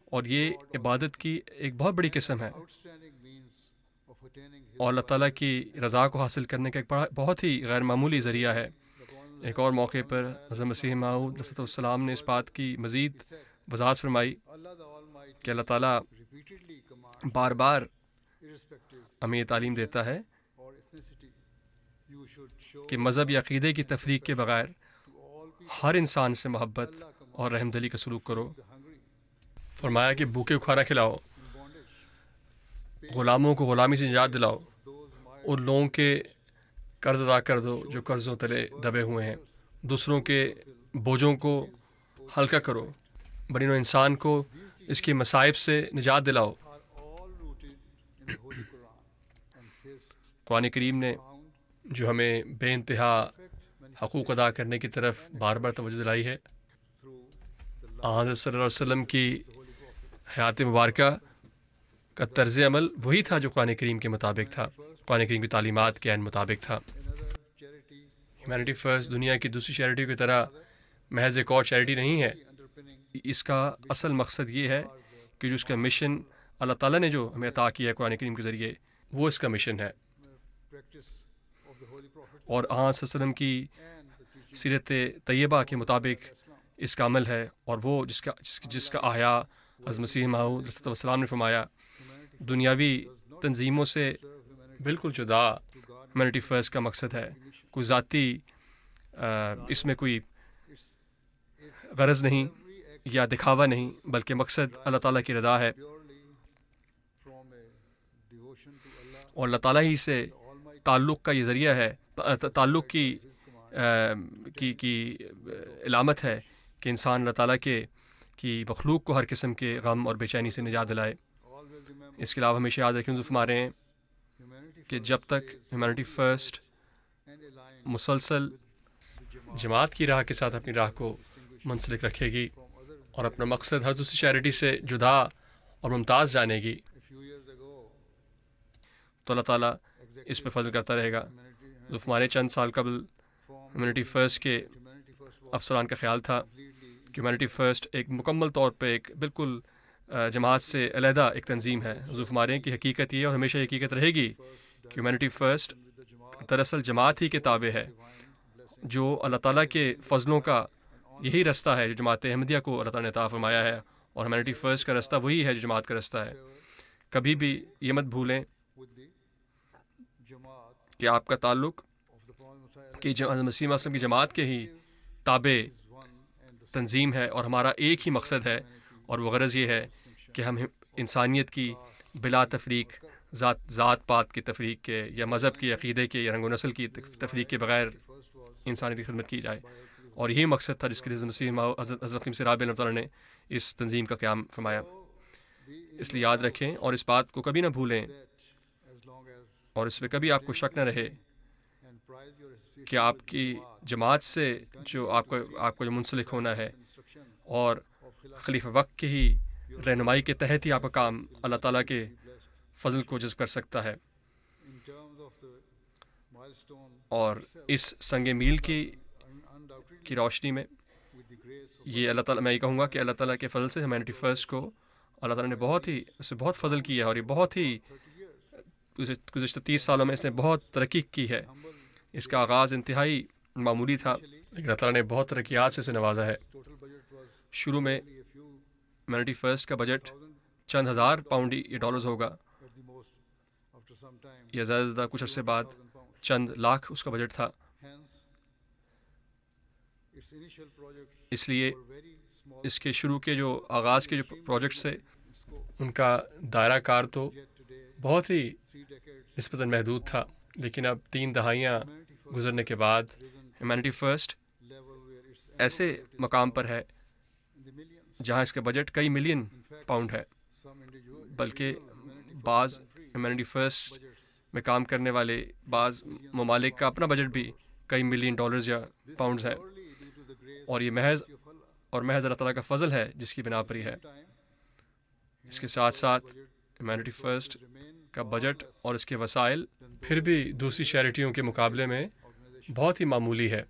اور یہ عبادت کی ایک بہت بڑی قسم ہے اور اللہ تعالیٰ کی رضا کو حاصل کرنے کا ایک بہت ہی غیر معمولی ذریعہ ہے۔ ایک اور موقع پر حضرت مسیح موعود علیہ السلام نے اس بات کی مزید وضاحت فرمائی کہ اللہ تعالیٰ بار بار ہمیں یہ تعلیم دیتا ہے کہ مذہب یا عقیدے کی تفریق کے بغیر ہر انسان سے محبت اور رحم دلی کا سلوک کرو. فرمایا کہ بھوکے کو کھانا کھلاؤ, غلاموں کو غلامی سے نجات دلاؤ, ان لوگوں کے قرض ادا کر دو جو قرضوں تلے دبے ہوئے ہیں, دوسروں کے بوجھوں کو ہلکا کرو, بنی نوع انسان کو اس کے مصائب سے نجات دلاؤ. قرآن کریم نے جو ہمیں بے انتہا حقوق ادا کرنے کی طرف بار بار توجہ دلائی ہے, حضرت صلی اللہ علیہ وسلم کی حیات مبارکہ کا طرز عمل وہی تھا جو قرآن کریم کے مطابق تھا, قرآن کریم کی تعلیمات کے عین مطابق تھا. ہیومینٹی فرسٹ دنیا کی دوسری چیریٹی کی طرح محض ایک اور چیریٹی نہیں ہے. اس کا اصل مقصد یہ ہے کہ جو اس کا مشن اللہ تعالیٰ نے جو ہمیں عطا کیا ہے قرآن کریم کے ذریعے, وہ اس کا مشن ہے. اور آن صلی اللہ علیہ وسلم کی سیرت طیبہ کے مطابق اس کا عمل ہے, اور وہ جس کا احیاء حضرت مسیح ماؤد علیہ السلام نے فرمایا. دنیاوی تنظیموں سے بالکل جدا ہیومینٹی فرسٹ کا مقصد ہے. کوئی ذاتی اس میں کوئی غرض نہیں یا دکھاوا نہیں, بلکہ مقصد اللہ تعالیٰ کی رضا ہے, اور اللہ تعالیٰ ہی سے تعلق کا یہ ذریعہ ہے, تعلق کی علامت ہے کہ انسان اللہ تعالیٰ کی مخلوق کو ہر قسم کے غم اور بے چینی سے نجات دلائے. اس کے علاوہ ہمیشہ یاد رکھیں, فرما رہے ہیں کہ جب تک ہیومینٹی فرسٹ مسلسل جماعت کی راہ کے ساتھ اپنی راہ کو منسلک رکھے گی اور اپنا مقصد ہر دوسری چیریٹی سے جدا اور ممتاز جانے گی, تو اللہ تعالیٰ اس پہ فضل کرتا رہے گا. جو ہمارے چند سال قبل ہیومینٹی فرسٹ کے افسران کا خیال تھا کہ ہیومینٹی فرسٹ ایک مکمل طور پہ ایک بالکل جماعت سے علیحدہ ایک تنظیم ہے. حضور فرما رہے ہیں کہ حقیقت یہ اور ہمیشہ حقیقت رہے گی کہ ہیومینٹی فرسٹ دراصل جماعت ہی کے تابع ہے, جو اللہ تعالیٰ کے فضلوں کا یہی رستہ ہے جو جماعت احمدیہ کو اللہ تعالیٰ نے عطا فرمایا ہے, اور ہیومینٹی فرسٹ کا رستہ وہی ہے جو جماعت کا رستہ ہے. کبھی بھی یہ مت بھولیں کہ آپ کا تعلق کہ حضرت مسیح موعود کی جماعت کے ہی تابع تنظیم ہے, اور ہمارا ایک ہی مقصد ہے, اور وہ غرض یہ ہے کہ ہم انسانیت کی بلا تفریق, ذات پات کی تفریق کے یا مذہب کی عقیدے کے یا رنگ و نسل کی تفریق کے بغیر انسانیت کی خدمت کی جائے. اور یہی مقصد تھا جس کے لیے حضرت مسیح موعود حضرت مسیح رابع اللہ تعالیٰ نے اس تنظیم کا قیام فرمایا. اس لیے یاد رکھیں اور اس بات کو کبھی نہ بھولیں, اور اس پہ کبھی آپ کو شک نہ رہے کہ آپ کی جماعت سے جو آپ کو جو منسلک ہونا ہے, اور خلیفہ وقت کی ہی رہنمائی کے تحت ہی آپ کا کام اللہ تعالیٰ کے فضل کو جذب کر سکتا ہے. اور اس سنگ میل کی روشنی میں یہ اللہ تعالیٰ, میں یہ کہوں گا کہ اللہ تعالیٰ کے فضل سے ہیومینٹی فرسٹ کو اللہ تعالیٰ نے بہت فضل کیا ہے, اور یہ بہت ہی گزشتہ 30 سالوں میں اس نے بہت ترقی کی ہے. اس کا آغاز انتہائی معمولی تھا, لیکن اللہ تعالیٰ نے بہت ترقیات سے اسے نوازا ہے. شروع میں ہیومینٹی فرسٹ کا بجٹ چند ہزار پاؤنڈ یا ڈالرز ہوگا, یا زیادہ سے زیادہ کچھ عرصے بعد چند لاکھ اس کا بجٹ تھا. اس لیے اس کے شروع کے جو آغاز کے جو پروجیکٹس تھے ان کا دائرہ کار تو بہت ہی نسبتاً محدود تھا, لیکن اب 3 دہائیاں گزرنے کے بعد ہیومینٹی فرسٹ ایسے مقام پر ہے جہاں اس کا بجٹ کئی ملین پاؤنڈ ہے, بلکہ بعض ہیومینٹی فرسٹ میں کام کرنے والے بعض ممالک کا اپنا بجٹ بھی کئی ملین ڈالرز یا پاؤنڈز ہے, اور یہ محض اللہ تعالیٰ کا فضل ہے جس کی بنا پر ہی ہے. اس کے ساتھ ساتھ ہیومینٹی فرسٹ کا بجٹ اور اس کے وسائل پھر بھی دوسری چیریٹیوں کے مقابلے میں بہت ہی معمولی ہے,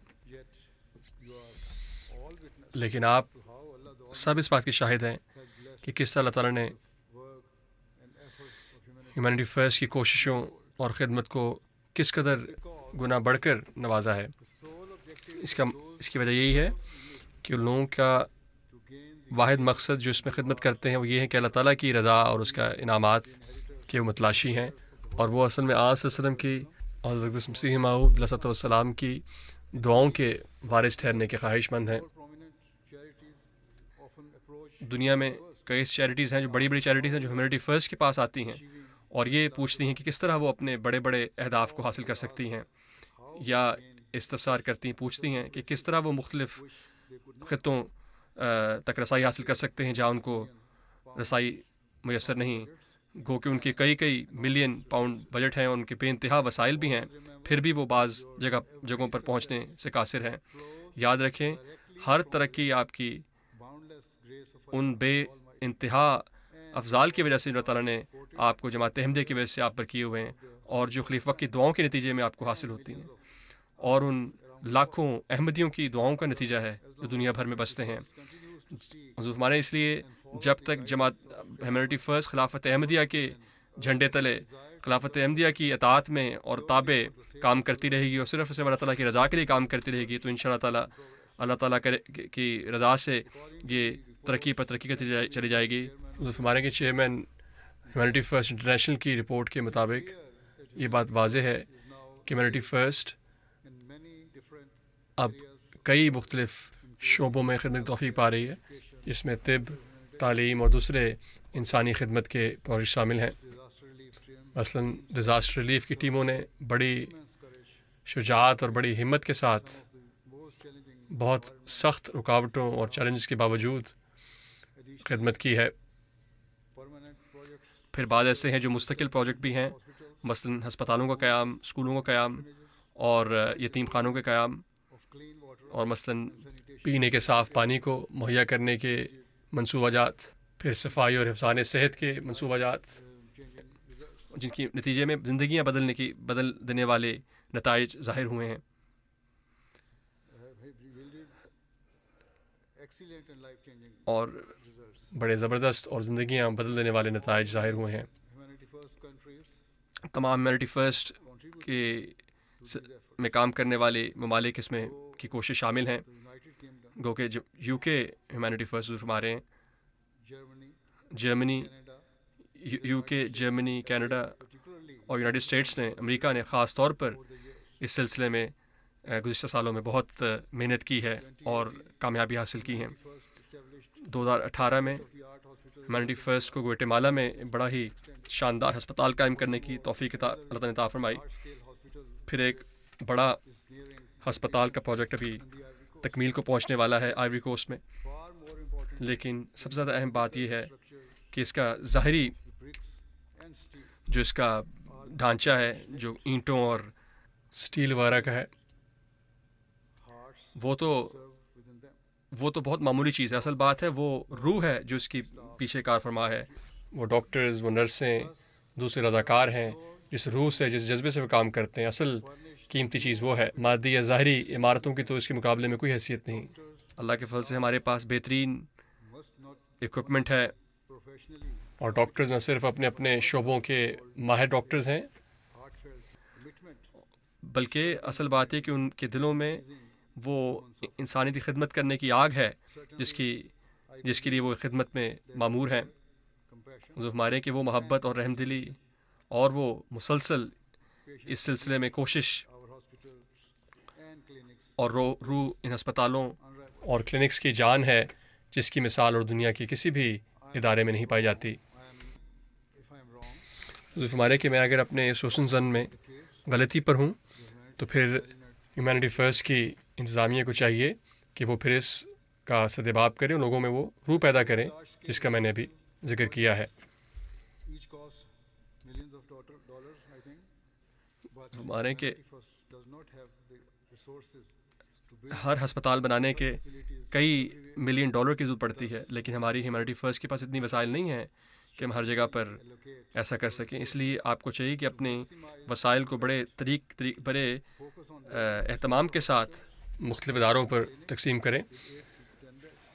لیکن آپ سب اس بات کے شاہد ہیں کہ کس طرح اللہ تعالیٰ نے ہیومینٹی فرسٹ کی کوششوں اور خدمت کو کس قدر گنا بڑھ کر نوازا ہے. اس کی وجہ یہی ہے کہ ان لوگوں کا واحد مقصد جو اس میں خدمت کرتے ہیں وہ یہ ہے کہ اللہ تعالیٰ کی رضا اور اس کا انعامات کے وہ متلاشی ہیں, اور وہ اصل میں آن صلی اللہ علیہ وسلم کی اور حضرت مسیح موعود علیہ السلام کی دعاؤں کے وارث ٹھہرنے کے خواہش مند ہیں. دنیا میں کئی چیریٹیز ہیں جو بڑی بڑی چیریٹیز ہیں جو ہیومینٹی فرسٹ کے پاس آتی ہیں اور یہ پوچھتی ہیں کہ کس طرح وہ اپنے بڑے بڑے اہداف کو حاصل کر سکتی ہیں، یا استفسار کرتی ہیں، پوچھتی ہیں کہ کس طرح وہ مختلف خطوں تک رسائی حاصل کر سکتے ہیں جہاں ان کو رسائی میسر نہیں، گو کہ ان کے کئی ملین پاؤنڈ بجٹ ہیں اور ان کے بے انتہا وسائل بھی ہیں، پھر بھی وہ بعض جگہوں پر پہنچنے سے قاصر ہیں۔ یاد رکھیں، ہر ترقی آپ کی ان بے انتہا افضال کی وجہ سے اللہ تعالیٰ نے آپ کو جماعت احمدیہ کی وجہ سے آپ پر کیے ہوئے ہیں، اور جو خلیفہ کی دعاؤں کے نتیجے میں آپ کو حاصل ہوتی ہیں، اور ان لاکھوں احمدیوں کی دعاؤں کا نتیجہ ہے جو دنیا بھر میں بستے ہیں۔ حضور فرمانے اس لیے جب تک جماعت ہیومینٹی فرسٹ خلافت احمدیہ کے جھنڈے تلے خلافت احمدیہ کی اطاعت میں اور تابع کام کرتی رہے گی اور صرف اللہ تعالیٰ کی رضا کے لیے کام کرتی رہے گی، تو انشاءاللہ تعالیٰ اللہ تعالیٰ کی رضا سے یہ ترقی پر ترقی کرتی چلی جائے گی۔ حضور فرمانے کے چیئرمین ہیومینٹی فرسٹ انٹرنیشنل کی رپورٹ کے مطابق یہ بات واضح ہے کہ ہیومینٹی فرسٹ اب کئی مختلف شعبوں میں خدمت توفیق پا رہی ہے، جس میں طب، تعلیم اور دوسرے انسانی خدمت کے پروجیکٹ شامل ہیں۔ مثلاً ڈیزاسٹر ریلیف کی ٹیموں نے بڑی شجاعت اور بڑی ہمت کے ساتھ بہت سخت رکاوٹوں اور چیلنجز کے باوجود خدمت کی ہے۔ پھر بعض ایسے ہیں جو مستقل پروجیکٹ بھی ہیں، مثلاً ہسپتالوں کا قیام، اسکولوں کا قیام اور یتیم خانوں کا قیام، اور مثلاً پینے کے صاف پانی کو مہیا کرنے کے منصوبہ جات، پھر صفائی اور حفظان صحت کے منصوبہ جات، جن کی نتیجے میں زندگیاں بدل دینے والے نتائج ظاہر ہوئے ہیں۔ اور بڑے زبردست اور زندگیاں بدل دینے والے نتائج ظاہر ہوئے ہیں۔ تمام ہیومینٹی فرسٹ کے میں کام کرنے والے ممالک اس میں کی کوشش شامل ہیں، گو کہ یو کے ہیومینٹی فرسٹ ہمارے ہیں، جرمنی، یو کے، جرمنی، کینیڈا اور یونائٹڈ اسٹیٹس نے، امریکہ نے خاص طور پر اس سلسلے میں گزشتہ سالوں میں بہت محنت کی ہے اور کامیابی حاصل کی ہیں۔ 2018 میں ہیومینٹی فرسٹ کو گویٹمالا میں بڑا ہی شاندار ہسپتال قائم کرنے کی توفیق اللہ تعالیٰ نے عطا فرمائی۔ پھر ایک بڑا ہسپتال کا پروجیکٹ ابھی تکمیل کو پہنچنے والا ہے آئیوری کوسٹ میں، لیکن سب سے زیادہ اہم بات یہ ہے کہ اس کا ظاہری جو اس کا ڈھانچہ ہے، جو اینٹوں اور سٹیل وغیرہ کا ہے، وہ تو بہت معمولی چیز ہے۔ اصل بات ہے وہ روح ہے جو اس کی پیچھے کار فرما ہے، وہ ڈاکٹرز، وہ نرسیں، دوسرے رضاکار ہیں، جس روح سے، جس جذبے سے وہ کام کرتے ہیں۔ اصل قیمتی چیز وہ ہے، مادی یا ظاہری عمارتوں کی تو اس کے مقابلے میں کوئی حیثیت نہیں۔ اللہ کے فضل سے ہمارے پاس بہترین اکوپمنٹ ہے، اور ڈاکٹرز نہ صرف اپنے اپنے شعبوں کے ماہر ڈاکٹرز ہیں، بلکہ اصل بات ہے کہ ان کے دلوں میں وہ انسانیتی خدمت کرنے کی آگ ہے جس کے لیے وہ خدمت میں معمور ہیں۔ حضور ہمارے کہ وہ محبت اور رحم دلی اور وہ مسلسل اس سلسلے میں کوشش اور روح ان ہسپتالوں اور کلینکس کی جان ہے جس کی مثال اور دنیا کی کسی بھی ادارے میں نہیں پائی جاتی۔ حضور ہمارے کہ میں اگر اپنے اس حسن زن میں غلطی پر ہوں تو پھر ہیومینٹی فرسٹ کی انتظامیہ کو چاہیے کہ وہ پھر اس کا سدباب کریں، لوگوں میں وہ روح پیدا کریں جس کا میں نے ابھی ذکر کیا ہے۔ ہمارے کہ ہر ہسپتال بنانے کے کئی ملین ڈالر کی ضرورت پڑتی ہے، لیکن ہماری ہیومینٹی فرسٹ کے پاس اتنی وسائل نہیں ہیں کہ ہم ہر جگہ پر ایسا کر سکیں۔ اس لیے آپ کو چاہیے کہ اپنے وسائل کو بڑے اہتمام کے ساتھ مختلف اداروں پر تقسیم کریں۔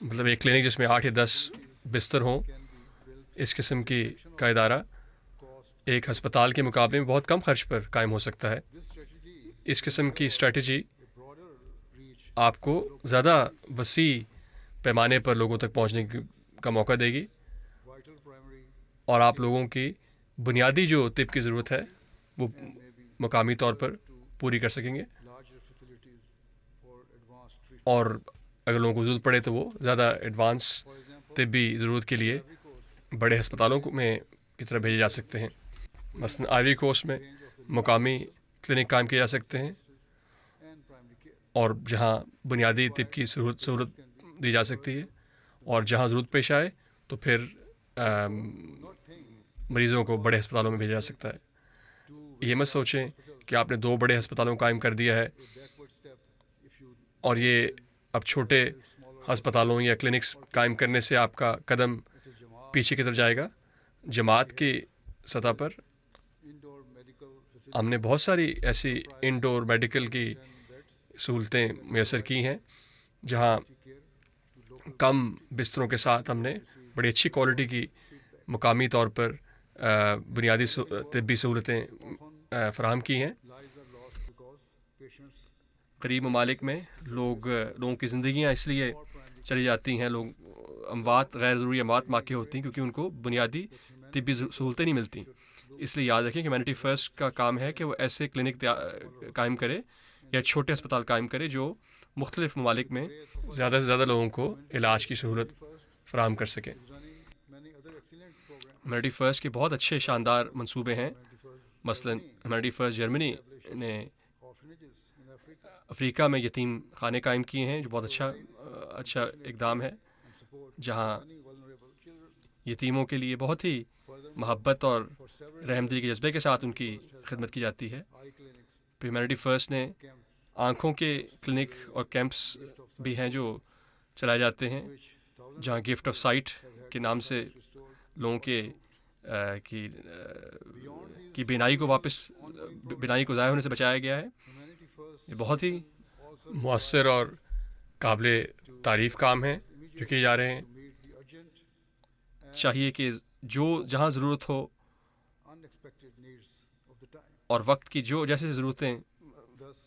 مطلب ایک کلینک جس میں 8 یا 10 بستر ہوں، اس قسم کا ادارہ ایک ہسپتال کے مقابلے میں بہت کم خرچ پر قائم ہو سکتا ہے۔ اس قسم کی اسٹریٹجی آپ کو زیادہ وسیع پیمانے پر لوگوں تک پہنچنے کا موقع دے گی، اور آپ لوگوں کی بنیادی جو طب کی ضرورت ہے وہ مقامی طور پر پوری کر سکیں گے، اور اگر لوگوں کو ضرورت پڑے تو وہ زیادہ ایڈوانس طبی ضرورت کے لیے بڑے ہسپتالوں میں کی طرف بھیجے جا سکتے ہیں. مثلاً آئیوری کوسٹ میں مقامی کلینک قائم کیے جا سکتے ہیں، اور جہاں بنیادی طب کی سہولت دی جا سکتی ہے، اور جہاں ضرورت پیش آئے تو پھر مریضوں کو بڑے ہسپتالوں میں بھیجا جا سکتا ہے. یہ مت سوچیں کہ آپ نے 2 بڑے ہسپتالوں کو قائم کر دیا ہے اور یہ اب چھوٹے ہسپتالوں یا کلینکس قائم کرنے سے آپ کا قدم پیچھے کی طرف جائے گا. جماعت کی سطح پر ہم نے بہت ساری ایسی انڈور میڈیکل کی سہولتیں میسر کی ہیں جہاں کم بستروں کے ساتھ ہم نے بڑی اچھی کوالٹی کی مقامی طور پر بنیادی طبی سہولتیں فراہم کی ہیں. غریب ممالک میں لوگوں کی زندگیاں اس لیے چلی جاتی ہیں، لوگ اموات، غیر ضروری اموات واقع ہوتی ہیں کیونکہ ان کو بنیادی طبی سہولتیں نہیں ملتی. اس لیے یاد رکھیں کہ ہیومینٹی فرسٹ کا کام ہے کہ وہ ایسے کلینک قائم کرے یا چھوٹے ہسپتال قائم کرے جو مختلف ممالک میں زیادہ سے زیادہ لوگوں کو علاج کی سہولت فراہم کر سکیں. ہیومینٹی فرسٹ کے بہت اچھے شاندار منصوبے ہیں. مثلاً ہیومینٹی فرسٹ جرمنی نے افریقہ میں یتیم خانے قائم کیے ہیں جو بہت اچھا اقدام ہے، جہاں یتیموں کے لیے بہت ہی محبت اور رحمدلی کے جذبے کے ساتھ ان کی خدمت کی جاتی ہے. پھر ہیومینٹی فرسٹ نے آنکھوں کے کلینک اور کیمپس بھی ہیں جو چلائے جاتے ہیں، جہاں گفٹ آف سائٹ کے نام سے لوگوں کی بینائی کو ضائع ہونے سے بچایا گیا ہے. یہ بہت ہی مؤثر اور قابل تعریف کام ہیں جو کیے جا رہے ہیں. چاہیے کہ جہاں ضرورت ہو اور وقت کی جیسے ضرورتیں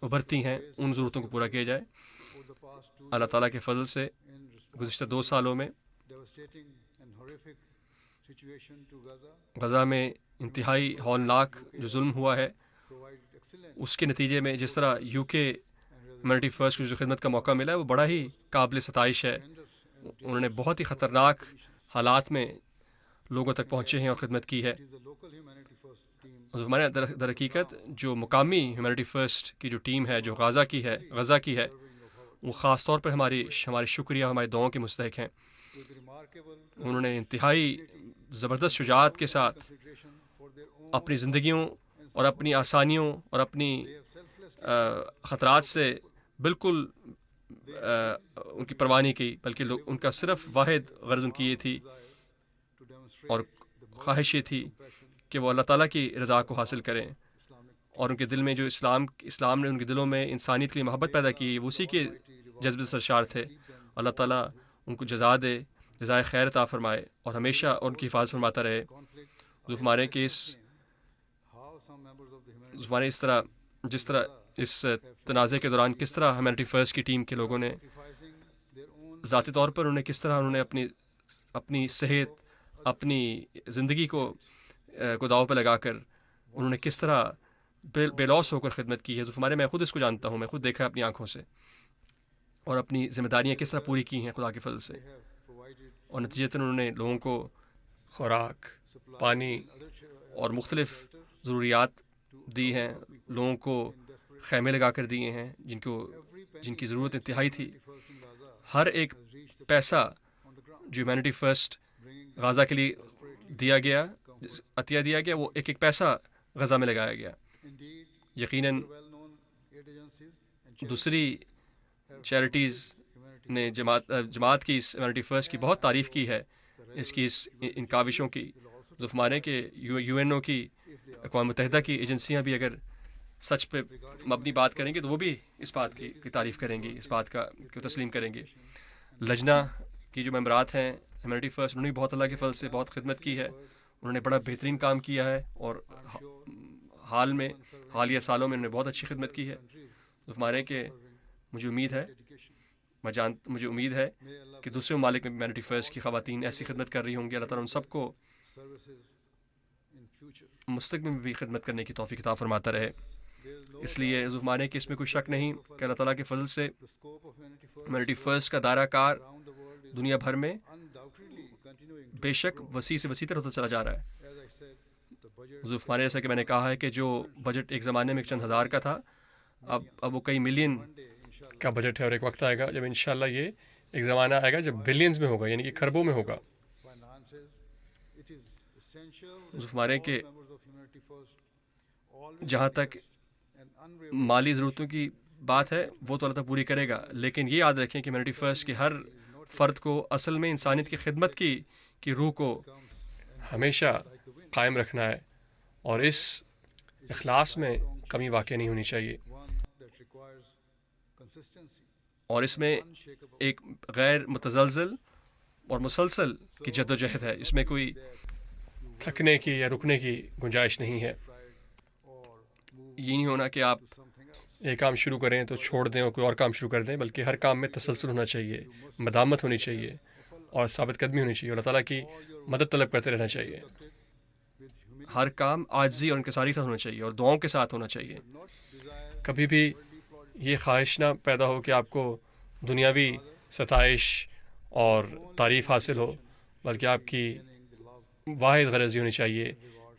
ابھرتی ہیں ان ضرورتوں کو پورا کیا جائے. اللہ تعالیٰ کے فضل سے گزشتہ 2 سالوں میں غزہ میں انتہائی ہولناک جو ظلم ہوا ہے، اس کے نتیجے میں جس طرح UK ہیومینٹی فرسٹ کو جو خدمت کا موقع ملا ہے وہ بڑا ہی قابل ستائش ہے. انہوں نے بہت ہی خطرناک حالات میں لوگوں تک پہنچے ہیں اور خدمت کی ہے. ہمارے در حقیقت جو مقامی ہیومینٹی فرسٹ کی جو ٹیم ہے جو غزہ کی ہے وہ خاص طور پر ہماری شکریہ، ہماری دعاؤں کے مستحق ہیں. انہوں نے انتہائی زبردست شجاعت کے ساتھ اپنی زندگیوں اور اپنی آسانیوں اور اپنی خطرات سے بالکل ان کی پرواہ نہیں کی، بلکہ ان کا صرف واحد غرض ان کی یہ تھی اور خواہش یہ تھی کہ وہ اللہ تعالیٰ کی رضا کو حاصل کریں، اور ان کے دل میں جو اسلام نے ان کے دلوں میں انسانیت کے لیے محبت پیدا کی وہ اسی کے جذبے سے سرشار تھے. اللہ تعالیٰ ان کو جزائے خیر عطا فرمائے اور ہمیشہ ان کی حفاظت فرماتا رہے. ہمارے جس طرح اس تنازع کے دوران کس طرح ہیومینٹی فرسٹ کی ٹیم کے لوگوں نے ذاتی طور پر انہوں نے اپنی صحت، اپنی زندگی کو داؤ پہ لگا کر انہوں نے کس طرح بے لوث ہو کر خدمت کی ہے. میں خود اس کو جانتا ہوں، میں خود دیکھا اپنی آنکھوں سے، اور اپنی ذمہ داریاں کس طرح پوری کی ہیں خدا کے فضل سے. اور نتیجتاً انہوں نے لوگوں کو خوراک، پانی اور مختلف ضروریات دی ہیں، لوگوں کو خیمے لگا کر دیے ہیں جن کی ضرورت انتہائی تھی. ہر ایک پیسہ جو ہیومینٹی فرسٹ غزہ کے لیے عطیہ دیا گیا وہ ایک پیسہ غزہ میں لگایا گیا. یقیناً دوسری چیریٹیز نے جماعت کی اس ہیومینٹی فرسٹ کی بہت تعریف کی ہے، ان کاوشوں کی. ہمارے کہ UNO کی، اقوام متحدہ کی ایجنسیاں بھی اگر سچ پہ مبنی بات کریں گی تو وہ بھی اس بات کی تعریف کریں گی، اس بات کو تسلیم کریں گے. لجنہ کی جو ممبرات ہیں ہیومینٹی فرسٹ، انہوں نے بہت اللہ کے فضل سے بہت خدمت کی ہے. انہوں نے بڑا بہترین کام کیا ہے اور حالیہ سالوں میں انہوں نے بہت اچھی خدمت کی ہے. ہمارے کہ مجھے امید ہے کہ دوسرے ممالک میں ہیومینٹی فرسٹ کی خواتین ایسی خدمت کر رہی ہوں گی. اللہ تعالیٰ ان سب کو مستقبل میں بھی خدمت کرنے کی توفیق عطا فرماتا رہے. اس لیے حضور فرمانے کہ اس میں کوئی شک نہیں کہ اللہ تعالیٰ کے فضل سے ہیومینٹی فرسٹ کا دائرہ کار دنیا بھر میں بے شک وسیع سے وسیع تر ہوتا چلا جا رہا ہے. حضور فرمانے جیسا کہ میں نے کہا ہے کہ جو بجٹ ایک زمانے میں چند ہزار کا تھا اب وہ کئی ملین کا بجٹ ہے، اور ایک وقت آئے گا جب انشاءاللہ یہ ایک زمانہ آئے گا جب بلینز میں ہوگا، یعنی کہ کھربوں میں ہوگا. حضور فرمانے کہ جہاں تک مالی ضرورتوں کی بات ہے وہ تو اللہ تعالیٰ پوری کرے گا، لیکن یہ یاد رکھیں کہ ہیومینٹی فرسٹ کے ہر فرد کو اصل میں انسانیت کی خدمت کی روح کو ہمیشہ قائم رکھنا ہے، اور اس اخلاص میں کمی واقع نہیں ہونی چاہیے. اور اس میں ایک غیر متزلزل اور مسلسل کی جد و جہد ہے، اس میں کوئی تھکنے کی یا رکنے کی گنجائش نہیں ہے. یہ نہیں ہونا کہ آپ ایک کام شروع کریں تو چھوڑ دیں اور کوئی اور کام شروع کر دیں، بلکہ ہر کام میں تسلسل ہونا چاہیے، مدامت ہونی چاہیے اور ثابت قدمی ہونی چاہیے. اللہ تعالیٰ کی مدد طلب کرتے رہنا چاہیے. ہر کام عاجزی اور انکساری کے ساتھ ہونا چاہیے اور دعاؤں کے ساتھ ہونا چاہیے. کبھی بھی یہ خواہش نہ پیدا ہو کہ آپ کو دنیاوی ستائش اور تعریف حاصل ہو، بلکہ آپ کی واحد غرض یہ ہونی چاہیے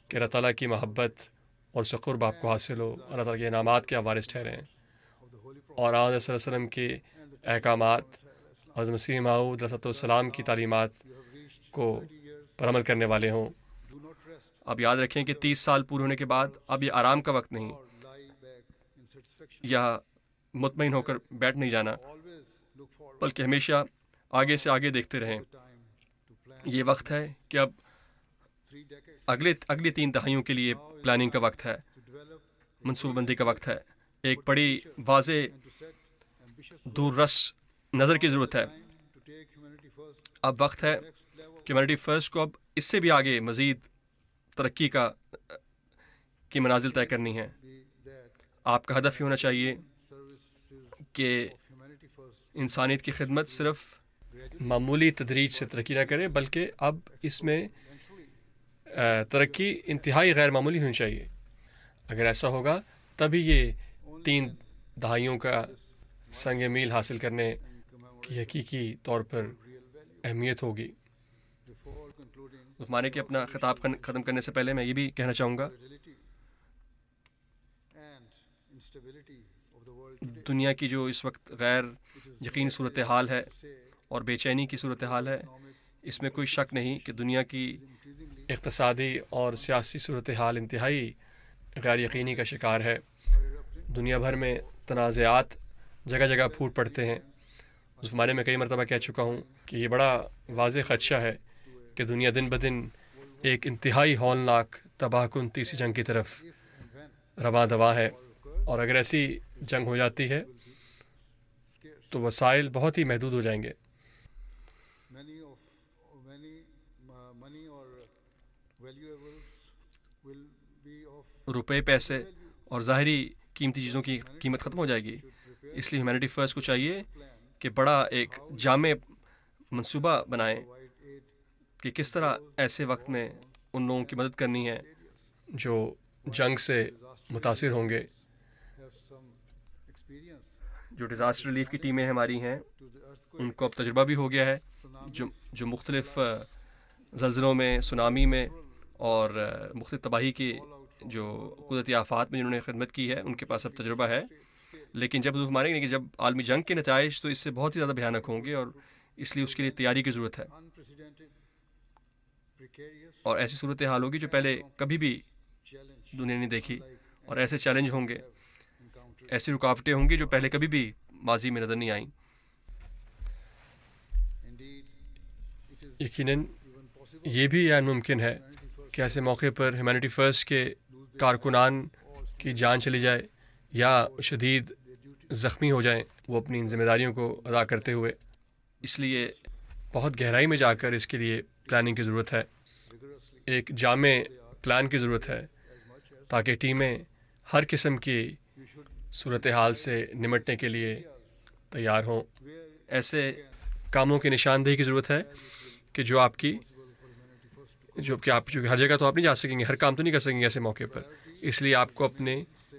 کہ اللہ تعالیٰ کی محبت اور اس کا قرب آپ کو حاصل ہو، اللہ تعالیٰ کے انعامات کے آپ وارث ٹھہریں، اور آن صلی اللہ علیہ وسلم کے احکامات، حضرت مسیح موعود علیہ السلام کی تعلیمات کو پر عمل کرنے والے ہوں. اب یاد رکھیں کہ 30 سال پورے ہونے کے بعد اب یہ آرام کا وقت نہیں، یا مطمئن ہو کر بیٹھ نہیں جانا، بلکہ ہمیشہ آگے سے آگے دیکھتے رہیں. یہ وقت ہے کہ اب اگلی 3 دہائیوں کے لیے پلاننگ کا وقت ہے، منصوبہ بندی کا وقت ہے. ایک بڑی واضح دور رس نظر کی ضرورت ہے. اب وقت ہے کہ ہیومینٹی فرسٹ کو اب اس سے بھی آگے مزید ترقی کی منازل طے کرنی ہے. آپ کا ہدف یہ ہونا چاہیے کہ انسانیت کی خدمت صرف معمولی تدریج سے ترقی نہ کرے، بلکہ اب اس میں ترقی انتہائی غیر معمولی ہونی چاہیے. اگر ایسا ہوگا تبھی یہ 3 دہائیوں کا سنگ میل حاصل کرنے کی حقیقی طور پر اہمیت ہوگی. عثمانے کے اپنا خطاب ختم کرنے سے پہلے میں یہ بھی کہنا چاہوں گا، دنیا کی جو اس وقت غیر یقینی صورتحال ہے اور بے چینی کی صورتحال ہے، اس میں کوئی شک نہیں کہ دنیا کی اقتصادی اور سیاسی صورتحال انتہائی غیر یقینی کا شکار ہے. دنیا بھر میں تنازعات جگہ جگہ پھوٹ پڑتے ہیں. اس بارے میں کئی مرتبہ کہہ چکا ہوں کہ یہ بڑا واضح خدشہ ہے کہ دنیا دن بدن ایک انتہائی ہولناک تباہ کن تیسری جنگ کی طرف رواں دواں ہے، اور اگر ایسی جنگ ہو جاتی ہے تو وسائل بہت ہی محدود ہو جائیں گے. روپے، پیسے اور ظاہری قیمتی چیزوں کی قیمت ختم ہو جائے گی. اس لیے ہیومینٹی فرسٹ کو چاہیے کہ بڑا ایک جامع منصوبہ بنائیں کہ کس طرح ایسے وقت میں ان لوگوں کی مدد کرنی ہے جو جنگ سے متاثر ہوں گے. جو ڈیزاسٹر ریلیف کی ٹیمیں ہماری ہیں ان کو اب تجربہ بھی ہو گیا ہے، جو مختلف زلزلوں میں، سونامی میں اور مختلف تباہی کی جو قدرتی آفات میں جنہوں نے خدمت کی ہے ان کے پاس اب تجربہ ہے. لیکن جب مانیں گے کہ جب عالمی جنگ کے نتائج تو اس سے بہت ہی زیادہ بھیانک ہوں گے، اور اس لیے اس کے لیے تیاری کی ضرورت ہے. اور ایسی صورتحال ہوگی جو پہلے کبھی بھی دنیا نے دیکھی، اور ایسے چیلنج ہوں گے، ایسی رکاوٹیں ہوں گی جو پہلے کبھی بھی ماضی میں نظر نہیں آئیں. یقیناً یہ بھی یعنی ممکن ہے کہ ایسے موقع پر ہیومینٹی فرسٹ کے کارکنان کی جان چلی جائے یا شدید زخمی ہو جائیں وہ اپنی ان ذمہ داریوں کو ادا کرتے ہوئے. اس لیے بہت گہرائی میں جا کر اس کے لیے پلاننگ کی ضرورت ہے، ایک جامع پلان کی ضرورت ہے تاکہ ٹیمیں ہر قسم کی صورتحال سے نمٹنے کے لیے تیار ہوں. ایسے کاموں کی نشاندہی کی ضرورت ہے کہ جو آپ ہر جگہ تو آپ نہیں جا سکیں گے، ہر کام تو نہیں کر سکیں گے ایسے موقع پر. اس لیے آپ کو اپنے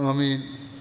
آمین.